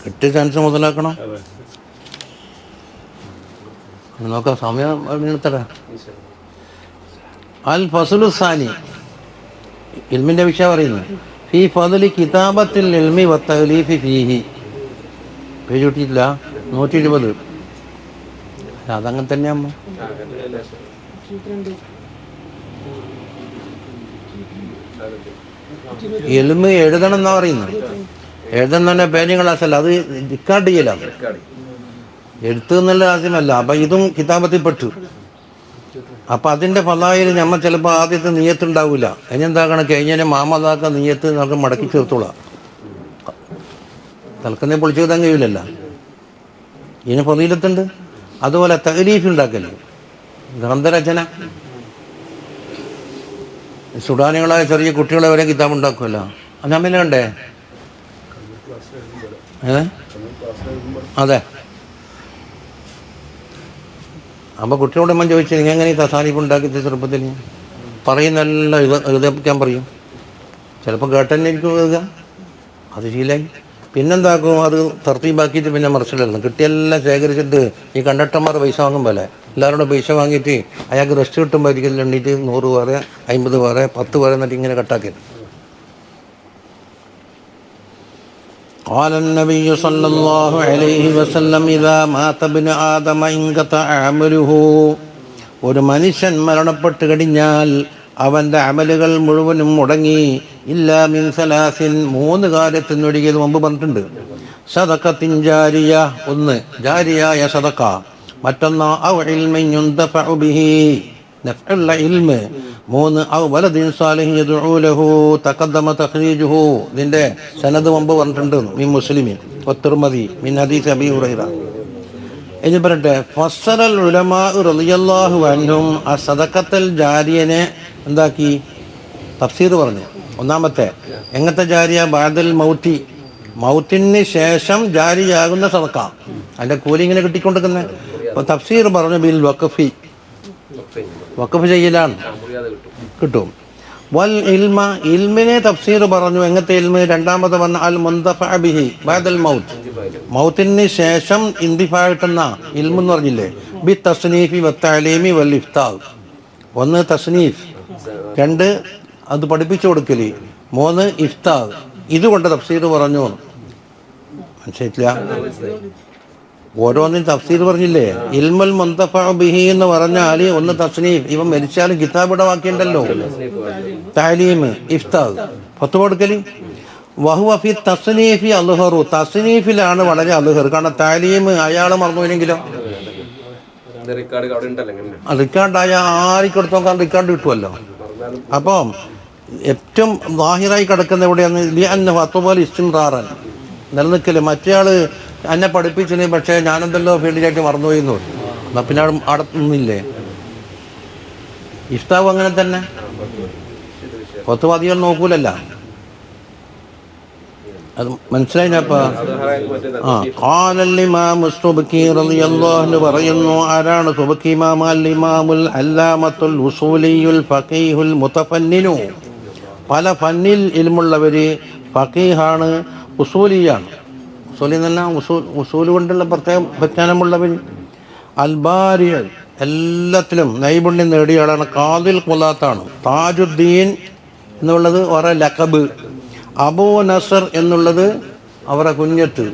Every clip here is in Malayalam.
കിട്ടിയ ചാൻസ് മുതലാക്കണം. നോക്കാം, സമയം നിർത്തട്ടെ. അൽ ഫസ്ലു സാനി, ഇൽമിൻ്റെ വിഷയം പറയുന്നത്. ഫീ ഫദ്ലി കിതാബത്തിൽ ഇൽമി വത്തഅലീഫി ഫീഹി. പേജ് കിട്ടിയിട്ടില്ല, 120. അതങ്ങനെ തന്നെയാകുമ്പോൾ ഇൽമ് എഴുതണം എന്നാ പറയുന്നത്. എഴുതണം തന്നെ പേജിങ് ക്ലാസ്സല്ല, അത് റിക്കാർഡ് ചെയ്യലാണ്. എഴുത്ത് എന്നുള്ള ആദ്യമല്ല. അപ്പം ഇതും കിതാബത്തിൽ പെട്ടു. അപ്പം അതിൻ്റെ ഫലായിൽ നമ്മൾ ചിലപ്പോൾ ആദ്യത്തെ നീയത്തുണ്ടാവില്ല. ഇനി എന്താക്കണം, കഴിഞ്ഞതിനെ മാമതാക്ക നീയത്ത് നമുക്ക് മടക്കി ചേർത്തോളാം. തൽക്കുന്നേ പൊളിച്ചു കിട്ടാൻ കഴിയില്ലല്ലോ. ഇതിന് ഫളീലത്തുണ്ട്. അതുപോലെ തഅലീഫ് ഉണ്ടാക്കല്, ഗ്രന്ഥരചന. സുഡാനികളായ ചെറിയ കുട്ടികളെ വരെ കിതാബ് ഉണ്ടാക്കുമല്ലോ. അത് നമ്മിൽ കണ്ടേ? അതെ. അപ്പോൾ കുട്ടിയോട് നമ്മൾ ചോദിച്ചു, നിങ്ങൾ എങ്ങനെ ഈ തസാനിഫ് ഉണ്ടാക്കി ചെറുപ്പത്തിൽ? പറയുന്നെല്ലാം എഴുതിപ്പിക്കാൻ പറയും. ചിലപ്പോൾ കേട്ടെന്നെ എനിക്ക് എഴുതുക, അത് ശീലായി. പിന്നെന്താക്കും, അത് തർത്തീബാക്കിയിട്ട് പിന്നെ മറിച്ചിടണം. കിട്ടിയെല്ലാം ശേഖരിച്ചിട്ട് ഈ കണ്ടക്ടർമാർ പൈസ വാങ്ങും പോലെ എല്ലാവരോടും പൈസ വാങ്ങിയിട്ട് അയാൾക്ക് റെസ്റ്റ് കിട്ടുമ്പോൾ ഒരിക്കലും എണ്ണീട്ട് 100 വേറെ, 50 വേറെ, 10 വേറെ എന്നിട്ട് ഇങ്ങനെ കട്ടാക്കി. قال النبي صلى الله عليه وسلم إذا مات ابن آدم انقطع عمله. ഒരു മനുഷ്യൻ മരണപ്പെട്ട് കഴിഞ്ഞാൽ അവൻ്റെ അമലുകൾ മുഴുവനും മുടങ്ങി. ഇല്ലാ മിൻ സലാസിൻ, 3 കാര്യത്തിനൊഴികെ മുമ്പ് പറഞ്ഞിട്ടുണ്ട്. സദഖത്തിൻ ജാരിയ, ഒന്ന് ജാരിയായ സദഖ. മറ്റൊന്ന് ഔ ഇൽമിൻ യുന്തഫഉ ബിഹി, നഫ്ഉൽ ഇൽമ്. 3 ഔ വലദിൻ സാലിഹിൻ യദ്ഉ ലഹു തഖദ്ദമ തഖ്രീജുഹു. ഇതിൻ്റെ സനദ് മുമ്പ് പറഞ്ഞിട്ടുണ്ട്. മിൻ മുസ്ലിമിൻ വത്തിർമദി മിൻ ഹദീസ് അബീ ഹുറൈറ. ഇനി പറയട്ടെ, ഫസ്സറൽ ഉലമാ റളിയല്ലാഹു അൻഹും ആ സദഖത്തുൽ ജാരിയനെ എന്താക്കി? തഫ്സീർ പറഞ്ഞു. ഒന്നാമത്തെ എങ്ങനത്തെ ജാരിയ? ബഅദൽ മൗത്തി, മൗത്തിന് ശേഷം ജാരിയാകുന്ന സദഖ. അതിൻ്റെ കൂലി ഇങ്ങനെ കിട്ടിക്കൊണ്ടിരിക്കുന്നത്. അപ്പോൾ തഫ്സീർ പറഞ്ഞു ബിൽ വഖഫി, വഖഫ് ചെയ്യലാണ്, കിട്ടും. വൽ ഇൽമ, ഇൽമിനെ തഫ്സീർ പറഞ്ഞു. എങ്ങനത്തെ ഇൽമ്? രണ്ടാമത് പറഞ്ഞ അൽ മുന്തഫഅ ബിഹി ബഅദൽ മൗത്ത്, മൗത്തിന് ശേഷം ഇന്തിഫാ കിട്ടുന്ന ഇൽമ് എന്ന് പറഞ്ഞില്ലേ. ബി തസ്നീഫി വത്തഅലീമി വൽ ഇഫ്താഹ്. 1 തസ്നീഫ്, 2 അത് പഠിപ്പിച്ചു കൊടുക്കല്, 3 ഇഫ്താഹ്. ഇതുകൊണ്ട് തഫ്സീർ പറഞ്ഞു. മനസ്സിലായിട്ടില്ല? ഓരോന്നിനും തഫ്സീർ പറഞ്ഞില്ലേ. ഇൽമുൽ മുന്തഫഅ ബിഹി എന്ന് പറഞ്ഞാൽ 1 തസ്നീഫ്, ഇവൻ മരിച്ചാലും കിതാബിടെ വാക്കിയുണ്ടല്ലോ. തഅലീം, ഇഫ്താഹ്, ഫത്വ കൊടുക്കല്. വഹുവ ഫി തസ്നീഫി അൽഹറു, തസ്നീഫിലാണ് വളരെ അൽഹർ. കാരണം തഅലീം അയാൾ മറന്നുപോയെങ്കിലോ, റിക്കാർഡായ ആർക്കെടുത്ത് നോക്കാൻ റിക്കാർഡ് കിട്ടുമല്ലോ. അപ്പം ഏറ്റവും ലാഹിറായി കിടക്കുന്ന എവിടെയാണ്? ലിഅന്നഹു അത്വൽ ഇസ്തിംറാറൻ, നിലനിൽക്കല്. മറ്റേയാൾ എന്നെ പഠിപ്പിച്ചിന്, പക്ഷേ ഞാനെന്തല്ലോ ഫീൽഡിലായിട്ട് മറന്നുപോയി എന്ന് പറയും. എന്നാൽ പിന്നെ അവിടെ നിന്നില്ലേ. ഇഫ്താവ് അങ്ങനെ തന്നെ, ഫത്വ നോക്കൂലല്ല. അത് മനസ്സിലായിനപ്പാ. ഖാലൽ ഇമാമു സുബ്കി റളിയല്ലാഹു അൻഹു പറയുന്നു. ആരാണ് സുബ്കി ഇമാം? അൽ ഇമാമുൽ അല്ലാമത്തുൽ ഉസൂലിയുൽ ഫഖീഹുൽ മുതഫന്നിനു. പല ഫന്നിൽ ഇൽമുള്ളവർ, ഫഖീഹാണ്, ഉസൂലിയാണ്. ഉസൂലി എന്നല്ല, ഉസൂൽ കൊണ്ടുള്ള പ്രത്യേക വിജ്ഞാനമുള്ളവർ. അൽ ബാരി, എല്ലാത്തിലും നൈപുണ്യം നേടിയ ആളാണ്. ഖാദിൽ ഖുലാത്താണ്. താജുദ്ദീൻ എന്നുള്ളത് അവരുടെ ലഖബ്. അബൂ നസർ എന്നുള്ളത് അവരുടെ കുഞ്ഞത്ത്.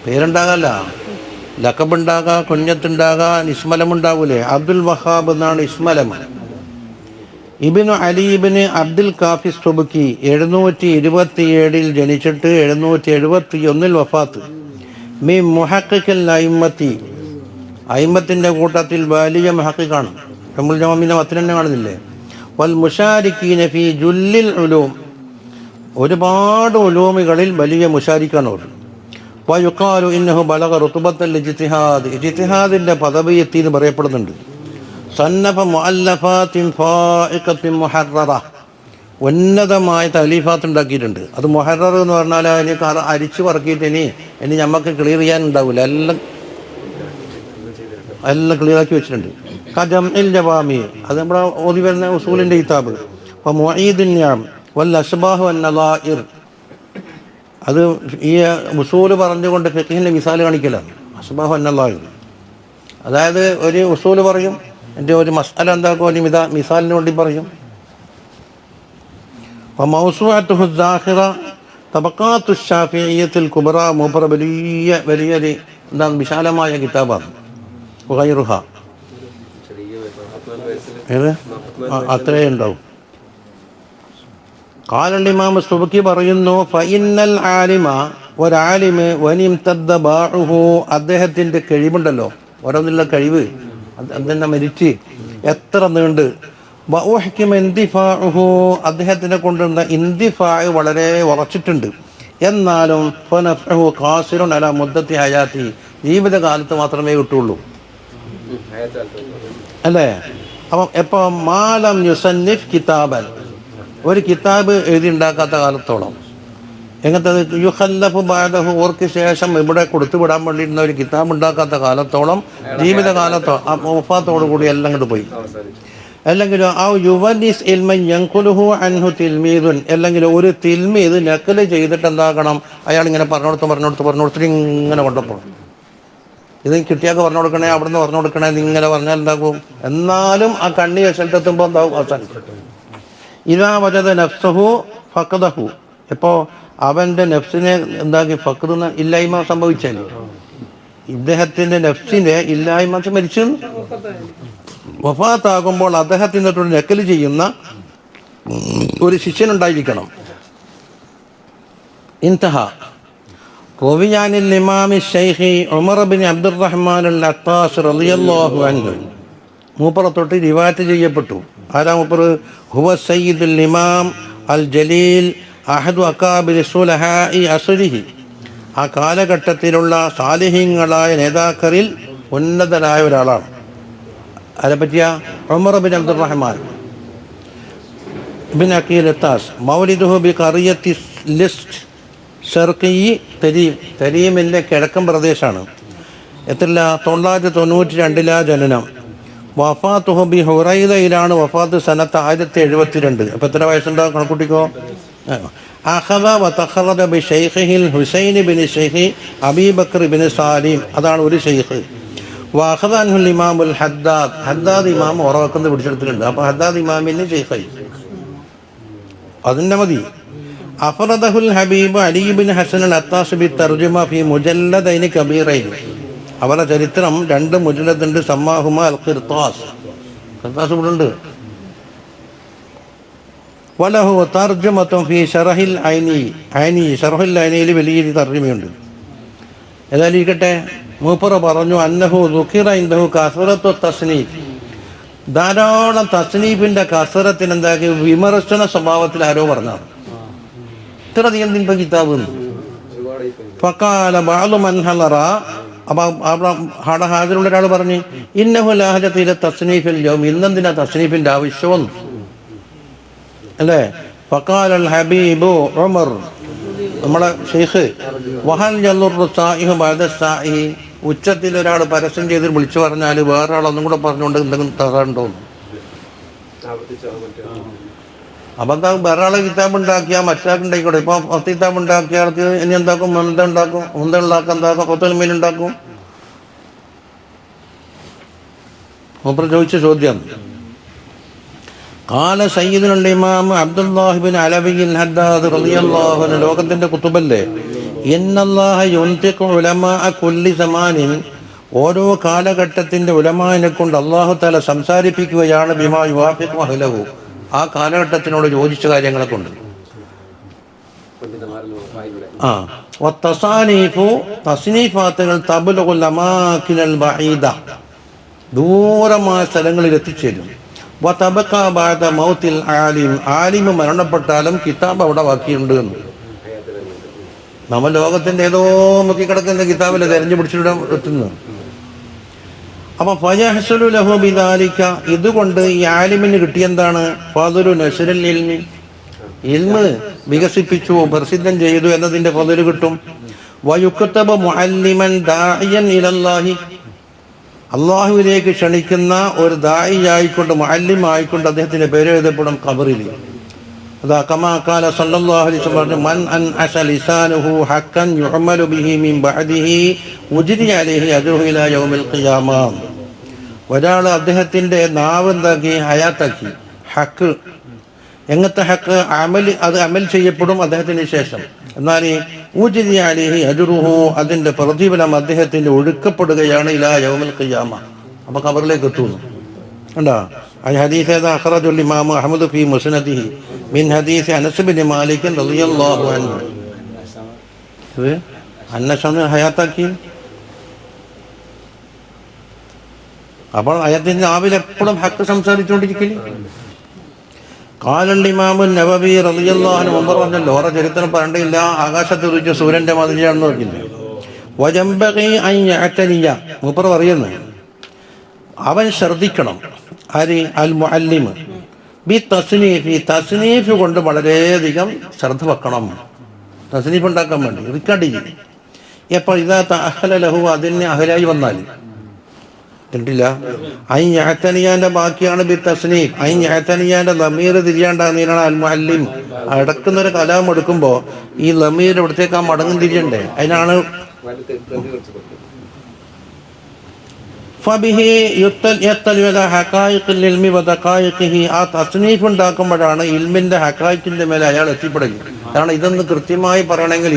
പേരുണ്ടാകല്ല, ലഖബുണ്ടാകാം, കുഞ്ഞത്തുണ്ടാകാം, ഇസ്മലമുണ്ടാവൂലേ. അബ്ദുൽ വഹാബ് എന്നാണ് ഇസ്മലം. ഇബ്നു അലി ഇബ്നു അബ്ദുൽ കാഫി സുബ്കി 727 ജനിച്ചിട്ട് 771 വഫാത്ത്. മി മുഹഖിഖിൽ അയിമ്മത്തി, അയിമ്മത്തിൻ്റെ കൂട്ടത്തിൽ വലിയ മുഹഖിഖാണ്. റമുൽ ജവാമിനെ 10 കാണുന്നില്ലേ. വൽ മുശാരിക്കീന ഫി ജുല്ലിൽ ഉലൂം, ഒരുപാട് ഉലൂമുകളിൽ വലിയ മുശാരിക്കാണ് അവർ. വയുഖാലു ഇന്നഹു ബലഗ റുത്ബത്തൽ ഇജ്തിഹാദ്, ഇജ്തിഹാദിൻ്റെ പദവി എത്തി എന്ന് പറയപ്പെടുന്നുണ്ട്. സന്നഫ മുഅല്ലഫാത്തിൻ ഫായിഖത്തിൻ മുഹററ, ഉന്നതമായ തഅലീഫാത്ത് ഉണ്ടാക്കിയിട്ടുണ്ട്. അത് മുഹറർ എന്ന് പറഞ്ഞാൽ അതിന് അരിച്ചു പറക്കിയിട്ട് ഇനി നമുക്ക് ക്ലിയർ ചെയ്യാനുണ്ടാവില്ല. എല്ലാം ക്ലിയറാക്കി വെച്ചിട്ടുണ്ട്. ജംഇൽ ജവാമി, അത് നമ്മുടെ ഓതി വരുന്ന ഉസൂലിൻ്റെ കിതാബ്. അപ്പോൾ മുഈദുൻ നിഅം, വൽ അസ്ബാഹു വന്നളാഇർ. അത് ഈ ഉസൂല് പറഞ്ഞുകൊണ്ട് ഫിഖ്ഹിൻ്റെ മിസാൽ കാണിക്കലാണ്. അസ്ബാഹു വന്നളാഇർ അതായത് ഒരു ഉസൂല് പറയും, എൻ്റെ ഒരു മസ്അല എന്താക്കും, ഒരു മിസാലിന് വേണ്ടി പറയും. അപ്പോൾ മൗസൂഅത്തുഹു ദാഖിറ തബഖാത്തു ശാഫിഇയ്യത്തുൽ കുബ്ര, മൂപ്പറ വലിയൊരു എന്താണ് വിശാലമായ കിതാബാണ്. ഗൈറുഹ ഏത് അത്രയേ ഉണ്ടാവും. ഖാലൽ ഇമാം സുബ്കി പറയുന്നു, ഫഇന്നൽ ആലിമ, ഒരാലിമ് വനിംതദ്ദ ബാഉഹു, അദ്ദേഹത്തിൻ്റെ കഴിവുണ്ടല്ലോ, ഓരോന്നുള്ള കഴിവ് അതിനെ മരിച്ച് എത്ര നീണ്ട്, വഉഹ്കിമ ഇന്തിഫാഉഹു, അദ്ദേഹത്തിനെ കൊണ്ടുള്ള ഇന്തിഫാഅ് വളരെ ഉറച്ചിട്ടുണ്ട്. എന്നാലും ഫനഫഉഹു ഖാസിറുൻ അലാ മുദ്ദത്തി ഹയാത്തി, ജീവിതകാലത്ത് മാത്രമേ കിട്ടുള്ളൂ അല്ലേ. അപ്പം എപ്പോൾ മാലം യുസന്നിഫ് കിതാബൻ, ഒരു കിതാബ് എഴുതി ഉണ്ടാക്കാത്ത കാലത്തോളം, എങ്ങനത്തെ യുഖല്ലഫു ബഅദഹു, ഓർക്ക് ശേഷം ഇവിടെ കൊടുത്തു വിടാൻ വേണ്ടിയിരുന്ന ഒരു കിതാബ് ഉണ്ടാക്കാത്ത കാലത്തോളം, ജീവിതകാലത്തോ വഫാത്തോടു കൂടി എല്ലാം അങ്ങോട്ട് പോയി. അല്ലെങ്കിൽ ആ യുവനിസ് ഇൽമൻ യൻഖുലുഹു അൻഹു തിൽമീദുൻ, അല്ലെങ്കിൽ ഒരു തിൽമീദ് നഖല് ചെയ്തിട്ട് എന്താക്കണം, അയാൾ ഇങ്ങനെ പറഞ്ഞുകൊടുത്ത് ഇങ്ങനെ കൊണ്ടുപോകും. ഇത് കിട്ടിയാൽ പറഞ്ഞു കൊടുക്കണേ, അവിടുന്ന് പറഞ്ഞു കൊടുക്കണേ, ഇങ്ങനെ പറഞ്ഞാൽ എന്താക്കും. എന്നാലും ആ കണ്ണി സ്ഥലത്തെത്തുമ്പോൾ എന്താവും, അവസാനിക്കും. ഇതാ വജദ നഫ്സഹു ഫഖദഹു, ഇപ്പോൾ അവൻ്റെ നഫ്സിനെ എന്താക്കി, ഫഖദ് ഇല്ലായ്മ സംഭവിച്ചാൽ, ഇദ്ദേഹത്തിൻ്റെ നഫ്സിനെ ഇല്ലായ്മ മരിച്ചു. വഫാത്താകുമ്പോൾ അദ്ദേഹത്തിൻ്റെ നക്കല് ചെയ്യുന്ന ഒരു ശിഷ്യനുണ്ടായിരിക്കണം. ഇൻതഹ. റവിയാനിൽ ഇമാമി ശൈഖി ഉമർ ബിൻ അബ്ദുറഹ്മാൻ അൽ അത്താസ് റളിയല്ലാഹു അൻഹു, മൂപ്പറ തൊട്ട് റിവായത്ത് ചെയ്യപ്പെട്ടു. ആരാ മൂപ്പർ? ഹുവ സയ്യിദുൽ ഇമാം അൽ ജലീൽ അഹദു അകാബിർ സുലഹാഇ അസ്രിഹി, ആ കാലഘട്ടത്തിലുള്ള സാലിഹീങ്ങളായ നേതാക്കളിൽ ഉന്നതനായ ഒരാളാണ്. അതിനെപ്പറ്റിയ Umar bin Abdurrahman bin Aqeel Attas. മൗലിദുഹു ബി ഖറിയത്തി ലിസ്റ്റ് ഷർഖി തരീം, തരീമിൻ്റെ കിഴക്കൻ പ്രദേശമാണ്. എത്രല്ല? 992 ജനനം. വഫാത്തുഹു ബി ഹുറൈദയിലാണ് വഫാത്ത്, സനത്ത് 1072. അപ്പോൾ എത്ര വയസ്സുണ്ടാകും കണക്കൂട്ടിക്കോ. അഖദ വതഖറദ ബി ഷൈഖിൽ ഹുസൈൻ ബിൻ ഷൈഖി അബീ ബക്കർ ബിൻ സാലിം, അതാണ് ഒരു ഷെയ്ഖ്. വഅഖദ അൻഹുൽ ഇമാമുൽ ഹദ്ദാദ്, ഹദ്ദാദ് ഇമാം ഉറവക്കുന്നത് പിടിച്ചെടുത്തിട്ടുണ്ട്. അപ്പോൾ ഹദ്ദാദ് ഇമാമിന് ഷെയ്ഖായി, അതിൻ്റെ മതി. അഫറദഹുൽ ഹബീബ് അലി ബിൻ ഹസൻ അൽ അത്താസ് ബി തർജുമ ഫി മുജല്ലദൈനി കബീറൈൻ, അവരുടെ ചരിത്രം 2 മുജല്ലദുണ്ട്. സമ്മാഹുമ അൽ ഖിർത്താസ്, ഖിർത്താസ് ഇവിടെ ഉണ്ട്. വലഹു തർജുമത്തുൻ ഫി ശറഹിൽ ഐനി, ശറഹുൽ ഐനിയിൽ വലിയൊരു തർജുമയുണ്ട്. ഏതായാലും ഇരിക്കട്ടെ, മൂപ്പറ പറഞ്ഞു, അന്നഹു ദുഖിറ ഇൻദഹു കസറത്തു തസ്നീഫ്, ധാരാളം തസ്നീഫിൻ്റെ കസറത്തിന് എന്താക്കി, വിമർശന സ്വഭാവത്തിൽ ആരോ പറഞ്ഞാണ്, ഇത്ര അധികം ഇപ്പം കിതാബ്. ഫഖാല ബഅദു മൻ ഹളറ, അപ്പം ഹാജറുള്ള ഒരാൾ പറഞ്ഞു, ഇന്നഹു ലാ ഹജത ഇല തസ്നീഫിൽ യൗം, ഇന്നെന്തിനാ തസ്നീഫിൻ്റെ ആവശ്യവും അല്ലേ. ഫഖാലൽ ഹബീബു ഉമർ, നമ്മളെ ഷെയ്ഖ്, വഹൽ യളുറു സാഇഹു ബഅദ സാഇ, ഉച്ചത്തിൽ ഒരാൾ പരസ്യം ചെയ്ത് വിളിച്ചു പറഞ്ഞാൽ വേറെ ആളൊന്നും കൂടെ പറഞ്ഞുകൊണ്ട് എന്തെങ്കിലും തകരുണ്ടോ. അപ്പം എന്താ, വേറെ ആളെ കിതാബ് ഉണ്ടാക്കിയാൽ മറ്റാൾക്കുണ്ടായിക്കോട്ടെ. ഇപ്പോൾ 10 കിതാബ് ഉണ്ടാക്കിയ ആൾക്ക് ഇനി എന്താക്കും, ഉണ്ടാക്കും, ഉണ്ടാക്കാൻ എന്താക്കും, 10 മീനുണ്ടാക്കും. മൂപ്പർ ചോദിച്ച ചോദ്യം. ഖാല സയ്യിദുൽ ഇമാം അബ്ദുല്ലാഹി ബിൻ അലവി അൽ ഹദ്ദാദ് റളിയല്ലാഹു അൻഹു, ലോകത്തിൻ്റെ കുത്തുബല്ലേ, ഇന്നല്ലാഹ യുൻതിഖു ഉലമാഅ കുല്ലി സമാനിൻ, ഓരോ കാലഘട്ടത്തിൻ്റെ ഉലമാനെ കൊണ്ട് അല്ലാഹു തആല സംസാരിപ്പിക്കുകയാണ്. ബിമാ യുവാഫിഖു അഹ്ലഹു, ആ കാലഘട്ടത്തിനോട് യോജിച്ച കാര്യങ്ങളെ കൊണ്ട്. വത്തസാനീഫു, തസ്നീഫാത്തുകൾ തബ്ലുഗുൽ അമാകിനൽ ബഈദ, ദൂരമായ സ്ഥലങ്ങളിൽ എത്തിച്ചേരും. വതബഖ ബഅദ മൗത്തിൽ ആലിം, ആലിം മരണപ്പെട്ടാലും കിതാബ് അവിടെ ബാക്കിയുണ്ട് എന്ന്. നമ്മൾ ലോകത്തിൻ്റെ ഏതോ മുക്കിക്കിടക്കുന്ന കിതാബിൽ തെരഞ്ഞു പിടിച്ചിടാൻ എത്തുന്നു. അപ്പം ഫയഹ്സുലു ലഹു ബിദാലിക, ഇതുകൊണ്ട് ഈ ആലിമിന് കിട്ടിയെന്താണ്, ഫദ്ലു നശ്റിൽ ഇൽമി, ഇൽമ് വികസിപ്പിച്ചു, പ്രസിദ്ധം ചെയ്തു എന്നതിൻ്റെ ഫദ്ല് കിട്ടും. വയുക്തബ മുഅല്ലിമൻ ദാഇയൻ ഇലല്ലാഹി, അള്ളാഹുവിലേക്ക് ക്ഷണിക്കുന്ന ഒരു ദായി ആയിക്കൊണ്ട്, മുഅല്ലിം ആയിക്കൊണ്ട് അദ്ദേഹത്തിൻ്റെ പേര് എഴുതപ്പെടും ഖബറിൽ. അതാ കമാ ഖാല സല്ലല്ലാഹു അലൈഹി വസല്ലം മൻ അൻഅശ ലിസാനുഹു ഹഖൻ യുഅമലു ബിഹി മിൻ ബഅദിഹി ഉജ്രി അലൈഹി അജ്റുഹു ഇലാ യൗമിൽ ഖിയാമ. ഒരാൾ അദ്ദേഹത്തിൻ്റെ നാവ് എന്താക്കി, ഹയാത്താക്കി. ഹക്ക് എങ്ങനത്തെ ഹക്ക്? അത് അമൽ ചെയ്യപ്പെടും അദ്ദേഹത്തിന് ശേഷം. എന്നാൽ ഉജ്രി അലൈഹി അജ്റുഹു, അതിൻ്റെ പ്രതിഫലം അദ്ദേഹത്തിന് ഒഴുക്കപ്പെടുകയാണ് ഇലാ യൗമിൽ ഖിയാമ. അപ്പോൾ ഖബറിലേക്ക് എത്തുന്നു. കണ്ടോ? ആ ഹദീസ് ഏതാ? അഖ്റജുൽ ഇമാം അഹ്മദ് ഫീ മുസ്നദിഹി മിൻ ഹദീസ് അനസ് ഇബ്നു മാലിക് റളിയല്ലാഹു അൻഹു. ഇത് അന്നശാണ് ഹയാത്താക്കി. അപ്പോൾ അദ്ദേഹത്തിൻ്റെ നാവിൽ എപ്പോഴും ഹക്ക് സംസാരിച്ചുകൊണ്ടിരിക്കില്ല. ഖാലൽ ഇമാമുൻ നവവി റളിയല്ലാഹു അൻഹു മുമ്പ് പറഞ്ഞല്ലോ, ഓരോ ചരിത്രം പറയേണ്ടില്ല. ആകാശത്ത് ഉദിച്ച സൂര്യൻ്റെ മാതിരിയാണെന്ന് പറഞ്ഞില്ലേ. വജംബഗി അൻ യഅ്തനിയ, മൂപ്പർ പറയുന്നു അവൻ ശ്രദ്ധിക്കണം. ആര്? അൽ മുഅല്ലിം ബി തസ്നീഫി, തസ്നീഫ് കൊണ്ട് വളരെയധികം ശ്രദ്ധ വെക്കണം. തസ്നീഫ് ഉണ്ടാക്കാൻ വേണ്ടി റിക്കാർഡ് ചെയ്യും. എപ്പോൾ ഇതാ തഅഹല ലഹു, അതിന് അഹലായി വന്നാൽ കണ്ടില്ല. ഐൻ യഅ്തനിയാൻ്റെ ബാക്കിയാണ് ബി തസ്നീഫ്. ഐൻ യഅ്തനിയാൻ്റെ ലമീർ തിരിയാണ്ടാകുന്നതിനാണ് അൽ മുഅല്ലിം. അടക്കുന്നൊരു കലാം എടുക്കുമ്പോൾ ഈ ലമീർ ഇവിടത്തേക്ക് ആ മടങ്ങും തിരിയണ്ടേ, അതിനാണ്. ഫബിഹി യത്തലി അലാ ഹഖായിഖിൽ ഇൽമി വദഖായിഖിഹി, ആ തസ്നീഫ് ഉണ്ടാക്കുമ്പോഴാണ് ഇൽമിൻ്റെ ഹഖായിഖിൻ്റെ മേലെ അയാൾ എത്തിപ്പെടുക. കാരണം ഇതൊന്ന് കൃത്യമായി പറയണമെങ്കിൽ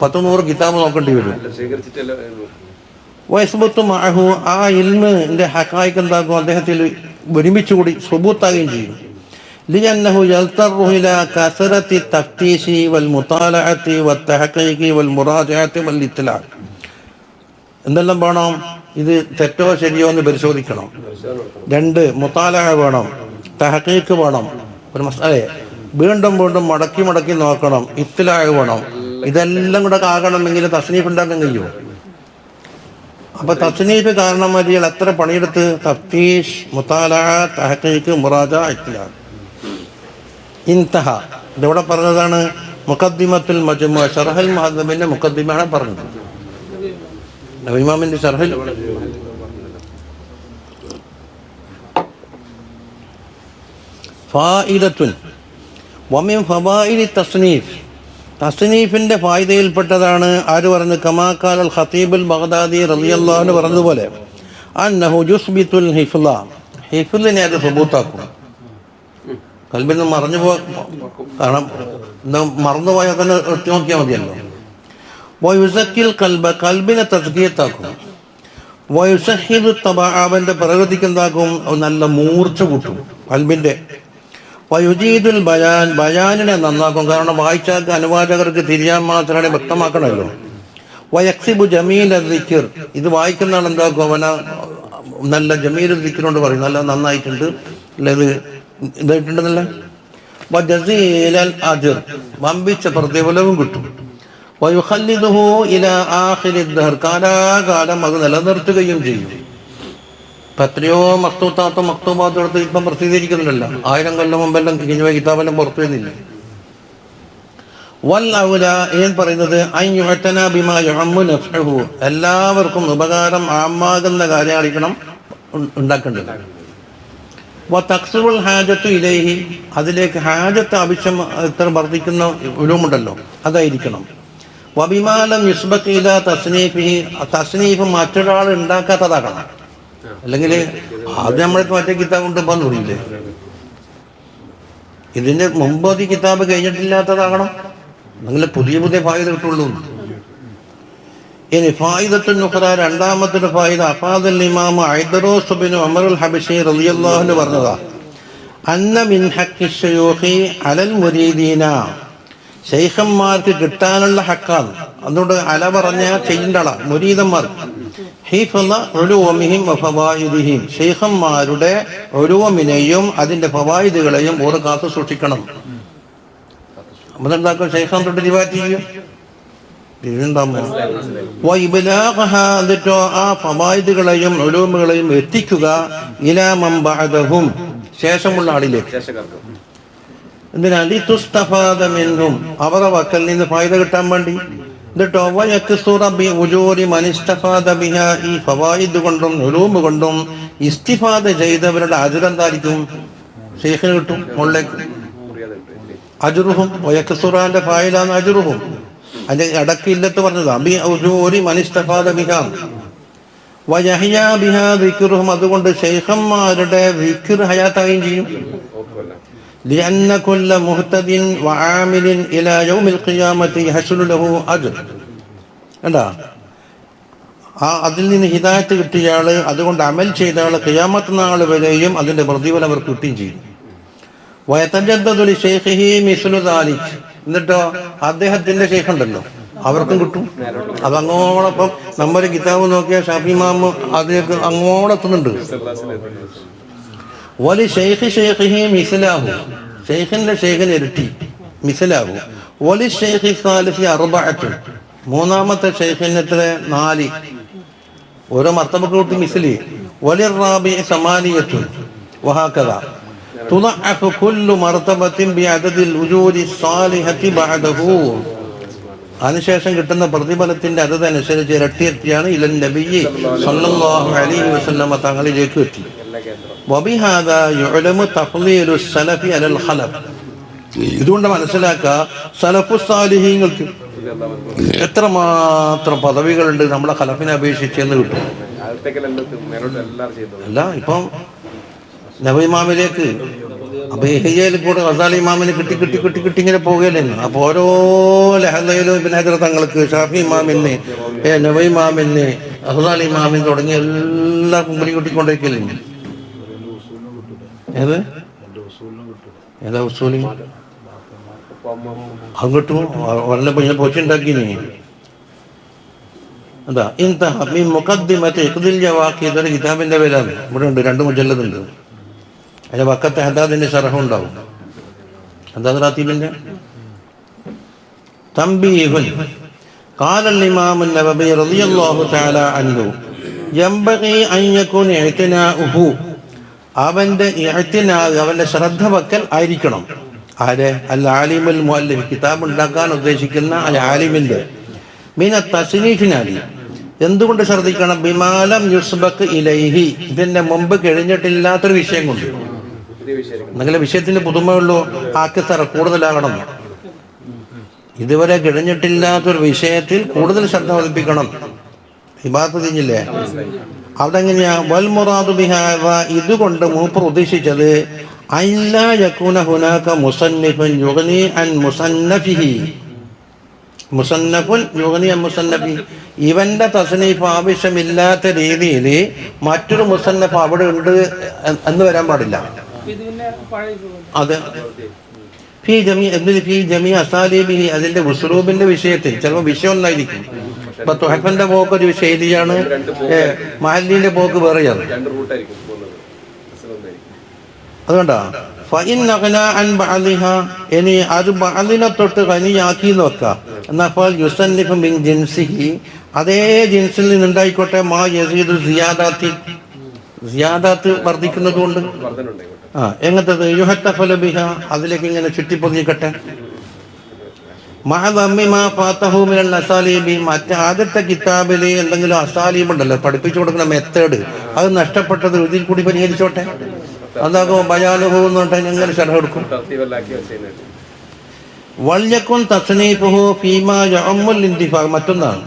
100 കിതാബ് നോക്കേണ്ടി വരും. വയസ്ബുത്ത് മഅഹു, ആ ഇൽമിൻ്റെ ഹഖായിഖ് എന്താക്കും, അദ്ദേഹത്തിൽ ഒരുമിച്ച് കൂടി സുബൂത്താകുകയും ചെയ്യും. ലിഅന്നഹു യൽതറു ഇലാ കസറത്തി തഫ്തീശി വൽ മുതാലഅത്തി വത്തഹഖീഖി വൽ മുറാജഅത്തി വൽ ഇത്ലാ. എന്തെല്ലാം വേണം? ഇത് തെറ്റോ ശരിയോ എന്ന് പരിശോധിക്കണം. 2 മുതാലഅ വേണം, തഹഖീഖ് വേണം. ഒരു മസലയെ വീണ്ടും വീണ്ടും മടക്കി മടക്കി നോക്കണം. ഇത്ലാ വേണം. ഇതെല്ലാം കൂടെ ആകണമെങ്കിൽ തസ്നീഫ് ഉണ്ടാക്കാൻ കഴിയുമോ? അപ്പൊ തസ്നീഫ് കാരണം മതിയാൽ എത്ര പണിയെടുത്ത്? തഫ്തീഷ്, മുതാലഅ, തഹഖീഖ്, മുറാജഅ, ഇത്ലാ. ഇൻതഹ. ഇതെവിടെ പറഞ്ഞതാണ്? മുഖദ്ദിമത്തുൽ മജ്മൂ, ശർഹുൽ മുഹദ്ദബിന്റെ മുഖദ്ദിമയാണ് പറഞ്ഞത്. ഇമാമിന്റെ ശർഹിൽ ഫായിദത്തുൻ വമിൻ ഫവായിദി തസ്നീഫ്, തസ്നീഫിൻ്റെ ഫായിദയിൽപ്പെട്ടതാണ്. ആര് പറഞ്ഞു? കമാ ഖാലൽ ഖതീബുൽ ബഗ്ദാദി റളിയല്ലാഹു അൻഹു പറഞ്ഞതുപോലെ അന്നഹു യുസ്ബിതുൽ ഹിഫ്ള, ഹിഫ്ളിനെ അത് സുബൂത്താക്കും. കൽബിൽ നിന്ന് മറഞ്ഞു കാരണം മറന്നുപോയാൽ തന്നെ എടുത്തു നോക്കിയാൽ മതിയല്ലോ. വയുസക്കിൽ കൽബ, കൽബിനെ തസ്കിയത്താക്കും. വയുസഹിദു തബഅ, അവൻ്റെ പ്രകൃതിക്ക് എന്താക്കും? നല്ല മൂർച്ച കൂട്ടും കൽബിൻ്റെ. വയുജീദുൽ ബയാൻ, ബയാനിനെ നന്നാക്കും. കാരണം വായിച്ചാൽ അനുവാചകർക്ക് തിരിയാൻ മാത്രമേ വ്യക്തമാക്കണമല്ലോ. വയക്സിബു ജമീൽ ദിക്ർ, ഇത് വായിക്കുന്നതാണ് എന്താക്കും? അവന നല്ല ജമീൽ ദിക്റിനോട് പറയും, നല്ല നന്നായിട്ടുണ്ട്, അല്ല ഇത് ഇതായിട്ടുണ്ടെന്നല്ല. വജസീലൽ അജ്ർ, വമ്പിച്ച പ്രതിഫലവും കിട്ടും. വയുഖല്ലിദുഹു ഇലാ ആഖിരിദ് ദഹർ, കാലാകാലം അത് നിലനിർത്തുകയും ചെയ്യും. ഇപ്പം എത്രയോ മക്തൂബാത്തും എടുത്ത് ഇപ്പം പ്രസിദ്ധീകരിക്കുന്നില്ലല്ലോ. 1000 കൊല്ലം മുമ്പെല്ലാം കിഞ്ഞുപോയ കിതാബെല്ലാം പുറത്തു വരുന്നില്ല. വൽ ഔല ഏൻ പറയുന്നത് അൻ യുഅ്തന ബിമാ യുഅമ്മു നഫ്ഉഹു, എല്ലാവർക്കും ഉപകാരം ആമാകുന്ന കാര്യമായിരിക്കണം ഉണ്ടാക്കേണ്ടത്. വതക്സുറുൽ ഹാജത്തു ഇലൈഹി, അതിലേക്ക് ഹാജത്ത് ആവശ്യം എത്ര വർദ്ധിക്കുന്ന ഉലൂമുണ്ടല്ലോ അതായിരിക്കണം. വബിമാലം യുസ്ബഖ് ഇലാ തസ്നീഫിഹി, തസ്നീഫ് മറ്റൊരാൾ ഉണ്ടാക്കാത്തതാകണം. അല്ലെങ്കിൽ അത് നമ്മൾക്ക് മറ്റേ കിതാബ് കൊണ്ടുപോകാൻ തുടങ്ങിയില്ലേ. ഇതിൻ്റെ മുമ്പ് ഈ കിതാബ് കഴിഞ്ഞിട്ടില്ലാത്തതാകണം. നിങ്ങൾ പുതിയ പുതിയ ഫായിദ കിട്ടുള്ളൂ. ഇനി ഫായിദത്തുൻ ഉഖ്റ, രണ്ടാമത്തെ ഫായിദ അഫാദൽ ഇമാം ഐദറൂസ് ബിൻ ഉമറുൽ ഹബശി റളിയല്ലാഹു അൻഹു പറഞ്ഞതാ, അന്ന മിൻ ഹഖ്ഖി ശയൂഖി അലൽ മുരീദീന, ശൈഖന്മാർക്ക് കിട്ടാനുള്ള ഹക്കാണ്. അതുകൊണ്ട് അല പറഞ്ഞ ചെയ്യേണ്ട ആളാ മുരീദന്മാർ. ഹിഫ്ള ഉലൂമിഹിം വഫവായിദിഹിം, ശൈഖന്മാരുടെ ഉലൂമിനെയും അതിൻ്റെ ഫവായിദുകളെയും ഓർ കാത്തു സൂക്ഷിക്കണം. അതെന്താക്കും? ശൈഖാൻ തൊട്ട് റിവായത്ത് ചെയ്യും. എന്നിട്ടോ ആ ഫവായിദുകളെയും ഉലൂമുകളെയും എത്തിക്കുക ഇലാ മൻ ബഅദഹും, ശേഷമുള്ള ആളിലേക്ക്. എന്തിനാ? ലിതുസ്തഫാദ മിൻഹും, അവരുടെ വക്കൽ നിന്ന് ഫായിദ കിട്ടാൻ വേണ്ടി. എന്നിട്ടോ വയക്സുറ ബി ഉജൂരി മൻ ഇസ്തഫാദ ബിഹാ, ഈ ഫവായിദ് കൊണ്ടും ഉലൂമ് കൊണ്ടും ഇസ്തിഫാദ ചെയ്തവരുടെ അജ്ർ എന്തായിരിക്കും? ശൈഖിന് കിട്ടും മുകളിലേക്ക്. അജ്റുഹും വയക്സുറാന്റെ ഫായിലാണ് അജ്റുഹും. അതിന്റെ ഇടക്കില്ലത്ത് പറഞ്ഞത് അബി ഉജൂരി മനിസ്തഫാദ ബിഹാ വയഹ്യാ ബിഹാ ദിക്റുഹും. അതുകൊണ്ട് ശൈഖന്മാരുടെ ദിക്ർ ഹയാത്താവുകയും ചെയ്യും. لأن كل مهتد وعامل إلى يوم القيامة يحصل له أجر. എന്താ അതിൽ നിന്ന് ഹിദായത്ത് കിട്ടിയ ആള്, അതുകൊണ്ട് അമൽ ചെയ്ത ആള് ഖിയാമത്ത് നാൾ വരെയും അതിന്റെ പ്രതിഫലം അവർക്ക് കിട്ടുകയും ചെയ്യും. വയതജദ്ദദു ലിശൈഖിഹി മിസ്ലു ദാലിക്. എന്നിട്ടോ അദ്ദേഹത്തിന്റെ ശൈഖ് ഉണ്ടല്ലോ, അവർക്കും കിട്ടും. അത് അങ്ങോടൊപ്പം നമ്മുടെ കിതാബ് നോക്കിയാൽ ഷാഫി ഇമാം അതിലേക്ക് അങ്ങോടെത്തുന്നുണ്ട്. വലി ഷെയ്ഖി ഷെയ്ഖിഹി മിസ്ലാഹു, ഷെയ്ഖിന്റെ ഷെയ്ഖിന് ഇരട്ടി മിസ്ലാഹു. വലി ഷെയ്ഖി സാലിസി അർബഅത്ത്, മൂന്നാമത്തെ ഷെയ്ഖിന് എത്ര 4, ഓരോ മർത്തബക്ക് കൂട്ടി മിസ്ലി. വലി റാബിഇ സമാനിയത്തു വഹകദ തുദഅഫു കുല്ലു മർതബത്തിൻ ബിഅദദിൽ ഉജൂരി സ്സാലിഹത്തി ബഅദഹു. അതിനുശേഷം കിട്ടുന്ന പ്രതിഫലത്തിന്റെ അതനുസരിച്ച് ഇരട്ടിയാണ് ഇലൻ നബിയ്യി സ്വല്ലല്ലാഹു അലൈഹി വസല്ലമ തങ്ങളിലേക്ക് എത്തി. വബിഹാദാ യുഅലമു തഫ്ളീലു സലഫി അലൽ ഖലഫ്. ഇതുകൊണ്ട് മനസ്സിലാക്കുക സലഫു സാലിഹീങ്ങൾക്ക് എത്രമാത്രം പദവികളുണ്ട് നമ്മളെ ഖലഫിനെ അപേക്ഷിച്ച് എന്ന് കിട്ടും. അല്ല ഇപ്പം നബി ഇമാമിലേക്ക് അപ്പൊ യഹ്യയിൽ കൂടെ ഗസാലി ഇമാമിന് കിട്ടി കിട്ടി കിട്ടി കിട്ടി ഇങ്ങനെ പോകുകയല്ലെന്ന്. അപ്പൊ ഓരോ ലഹദയിലും ഇബ്നു ഹജർ തങ്ങൾക്ക്, ഷാഫി ഇമാമിന്, നബി ഇമാമിന്, ഗസാലി ഇമാമിന് തുടങ്ങി എല്ലാവർക്കും മുമ്പിൽ കിട്ടിക്കൊണ്ടിരിക്കല്ലേ. ഏതാ ഉസൂലി അങ്ങോട്ട് വളരെ ഇങ്ങനെ പൊച്ചുണ്ടാക്കിനി. എന്താ ഇതൊരു കിതാബിന്റെ പേരാണ്. ഇവിടെ ഉണ്ട് 2 മുജല്ലദുണ്ട്. അതിന്റെ വക്കത്തെ ഹദാദിന്റെ ശറഹ് ഉണ്ടാവും. ഹദാദ് റാത്തീബിന്റെ തംബീഹുൻ قال الإمام النووي رضي الله تعالى عنه ينبغي أن يكون اعتناؤه, അവന്റെ അവന്റെ ശ്രദ്ധ വക്കൽ ആയിരിക്കണം. ആരെ? അൽ ആലിമുൽ മുഅല്ലിഫ്, കിതാബ് ഉണ്ടാക്കാൻ ഉദ്ദേശിക്കുന്ന അൽ ആലിമിന്റെ മിന തസ്നീഫിനാലി. എന്തുകൊണ്ട് ശ്രദ്ധിക്കണം? ബിമാലം യുസ്ബഖ് ഇലൈഹി, ഇതിന്റെ മുമ്പ് കഴിഞ്ഞിട്ടില്ലാത്തൊരു വിഷയം കൊണ്ട്. എന്തെങ്കിലും വിഷയത്തിന് പുതുമയുള്ളൂ, ആക്കിത്തറ കൂടുതലാകണം. ഇതുവരെ കഴിഞ്ഞിട്ടില്ലാത്തൊരു വിഷയത്തിൽ കൂടുതൽ ശ്രദ്ധ പതിപ്പിക്കണം. ഇബാദത്ത് തിരിഞ്ഞില്ലേ? അതെങ്ങനെയാ? വൽ മുറാദു ബിഹാദ, ഇതുകൊണ്ട് മൂപ്പർ ഉദ്ദേശിച്ചത് അല്ലാ യകൂന ഹുനാക മുസന്നിഫുൻ യുഗ്നി അൻ മുസന്നഫിഹി. മുസന്നഫുൻ യുഗ്നി അൻ മുസന്നഫിഹി, ഇവന്റെ തസ്നീഫ് ആവശ്യമില്ലാത്ത രീതിയിൽ മറ്റൊരു മുസന്നഫ് അവിടെ ഉണ്ട് എന്ന് വരാൻ പാടില്ല. അത് ഫീ ജമീ അസാലീബിഹി, അതിന്റെ ഉസ്ലൂബിന്റെ വിഷയത്തിൽ ചിലപ്പോൾ വിഷയം ഒന്നായിരിക്കും. ഇപ്പൊ തുഹഫന്റെ പോക്ക് ഒരു ശൈലിയാണ്, മഹല്ലിന്റെ പോക്ക് വേറെയാണ്. അതുകൊണ്ടാ ഇനി അത് ബഅദിനെ തൊട്ട് ഖനിയാക്കി നോക്കാം. എന്നാൽ യുസന്നിഫു മിൻ ജിൻസിഹി, അതേ ജിൻസിൽ നിന്നുണ്ടായിക്കോട്ടെ. മാ യസീദു സിയാദാത്ത് വർദ്ധിക്കുന്നത് കൊണ്ട്. എങ്ങനത്തത്? യുഹത്തഫലു ബിഹ, അതിലേക്ക് ഇങ്ങനെ ചുറ്റിപ്പൊതിക്കട്ടെ. മറ്റേ ആദ്യത്തെ കിതാബില് എന്തെങ്കിലും അസാലീബ് ഉണ്ടല്ലോ, പഠിപ്പിച്ചു കൊടുക്കുന്ന മെത്തേഡ്, അത് നഷ്ടപ്പെട്ടത് ഇതിൽ കൂടി പരിഹരിച്ചോട്ടെ. അതാകും ബയാനുഹു എന്ന് പറഞ്ഞാൽ എങ്ങനെ ശരഹ് എടുക്കും. വല്യക്കുൻ തസ്നീഫുഹു ഫീമാ യഅമ്മുൽ ഇന്തിഫാ, മറ്റൊന്നാണ്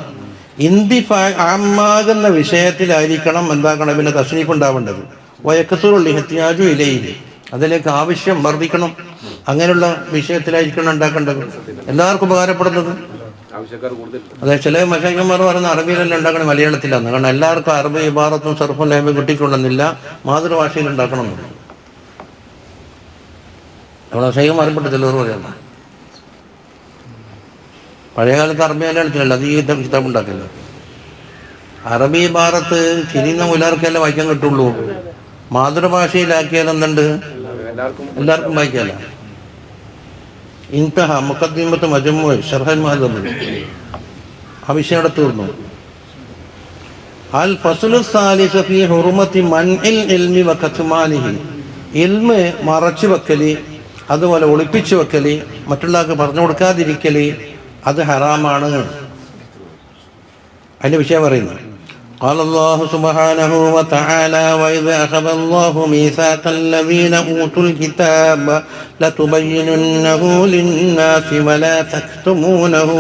ഇന്തിഫാ ആമാകുന്ന വിഷയത്തിലായിരിക്കണം എന്താക്കണം പിന്നെ തസ്നീഫ് ഉണ്ടാവേണ്ടത്. വയക്കസുറുൽ ഇഹ്തിയാജു ഇലൈഹി, അതിലേക്ക് ആവശ്യം വർദ്ധിക്കണം. അങ്ങനെയുള്ള വിഷയത്തിലായിരിക്കണം ഉണ്ടാക്കേണ്ടത്, എല്ലാവർക്കും ഉപകാരപ്പെടുന്നത്. അതെ, ചില മശൈഖന്മാർ പറയുന്ന അറബിയിലല്ല ഉണ്ടാക്കണം, മലയാളത്തിലാണ്. കാരണം എല്ലാവർക്കും അറബി ഇബാറത്തും സർഫും ലഹബും കിട്ടിക്കൊള്ളുന്നില്ല, മാതൃഭാഷയിൽ ഉണ്ടാക്കണം. നമ്മുടെ മശൈഖന്മാരെപ്പെട്ട ചിലർ പറയണ്ട, പഴയകാലത്ത് അറബി മലയാളത്തിലല്ല അത് ഈ കിതാബ് ഉണ്ടാക്കില്ല. അറബി ഇബാറത്ത് തിരിയുന്ന മുലാർക്കല്ലേ വായിക്കാൻ കിട്ടുള്ളൂ. മാതൃഭാഷയിലാക്കിയാൽ എന്തുണ്ട്? എല്ലാവർക്കും വായിക്കാല്ല. ഇൻതഹ മുഖദ്ദിമത്ത് മജ്മൂ ശർഹൽ മുഹദ്ദബ്, ആ വിഷയം അവിടെ തീർന്നു. അൽ ഫസ്ലു സാലിസു ഫീ ഹുർമത്തി മൻഇൽ ഇൽമി വ കത്മാനിഹി, ഇൽമ് മറച്ചു വെക്കല്, അതുപോലെ ഒളിപ്പിച്ചു വെക്കല്, മറ്റുള്ളവർക്ക് പറഞ്ഞു കൊടുക്കാതിരിക്കല്, അത് ഹറാമാണ്. അതിന്റെ വിഷയം പറയുന്നു. قال الله سبحانه وتعالى وإذ أخذ الله ميثاق الذين أوتوا الكتاب لتبيننه للناس ولا تكتمونه.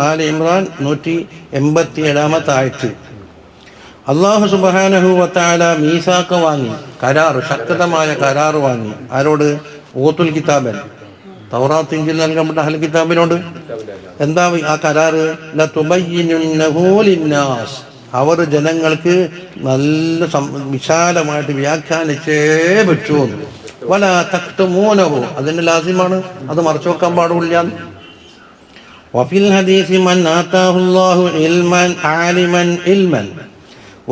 ആൽ ഇംറാൻ 187 ആയത്ത്. അല്ലാഹു സുബ്ഹാനഹു വ തആല മീസാഖ് വാങ്ങി, കരാർ, ശക്തമായ കരാർ വാങ്ങി. ആരോട്? ഊത്തുൽ കിതാബൻ, തൗറാത്ത് ഇൻജീൽ നൽകപ്പെട്ട അഹ്ലുൽ കിതാബിനോട്. എന്താ ആ കരാറ്? ലതുബയ്യിനുന്നഹു ലിന്നാസ്, അവർ ജനങ്ങൾക്ക് നല്ല വിശാലമായിട്ട് വ്യാഖ്യാനിച്ചേ പറ്റൂ. വലാ തക്തുമൂനഹു, അതിന്റെ ലാസിമാണ്, അത് മറച്ചു വെക്കാൻ പാടില്ല. വഫിൽ ഹദീസി മൻ ആതാഹുല്ലാഹു ഇൽമൻ ആലിമൻ ഇൽമൻ,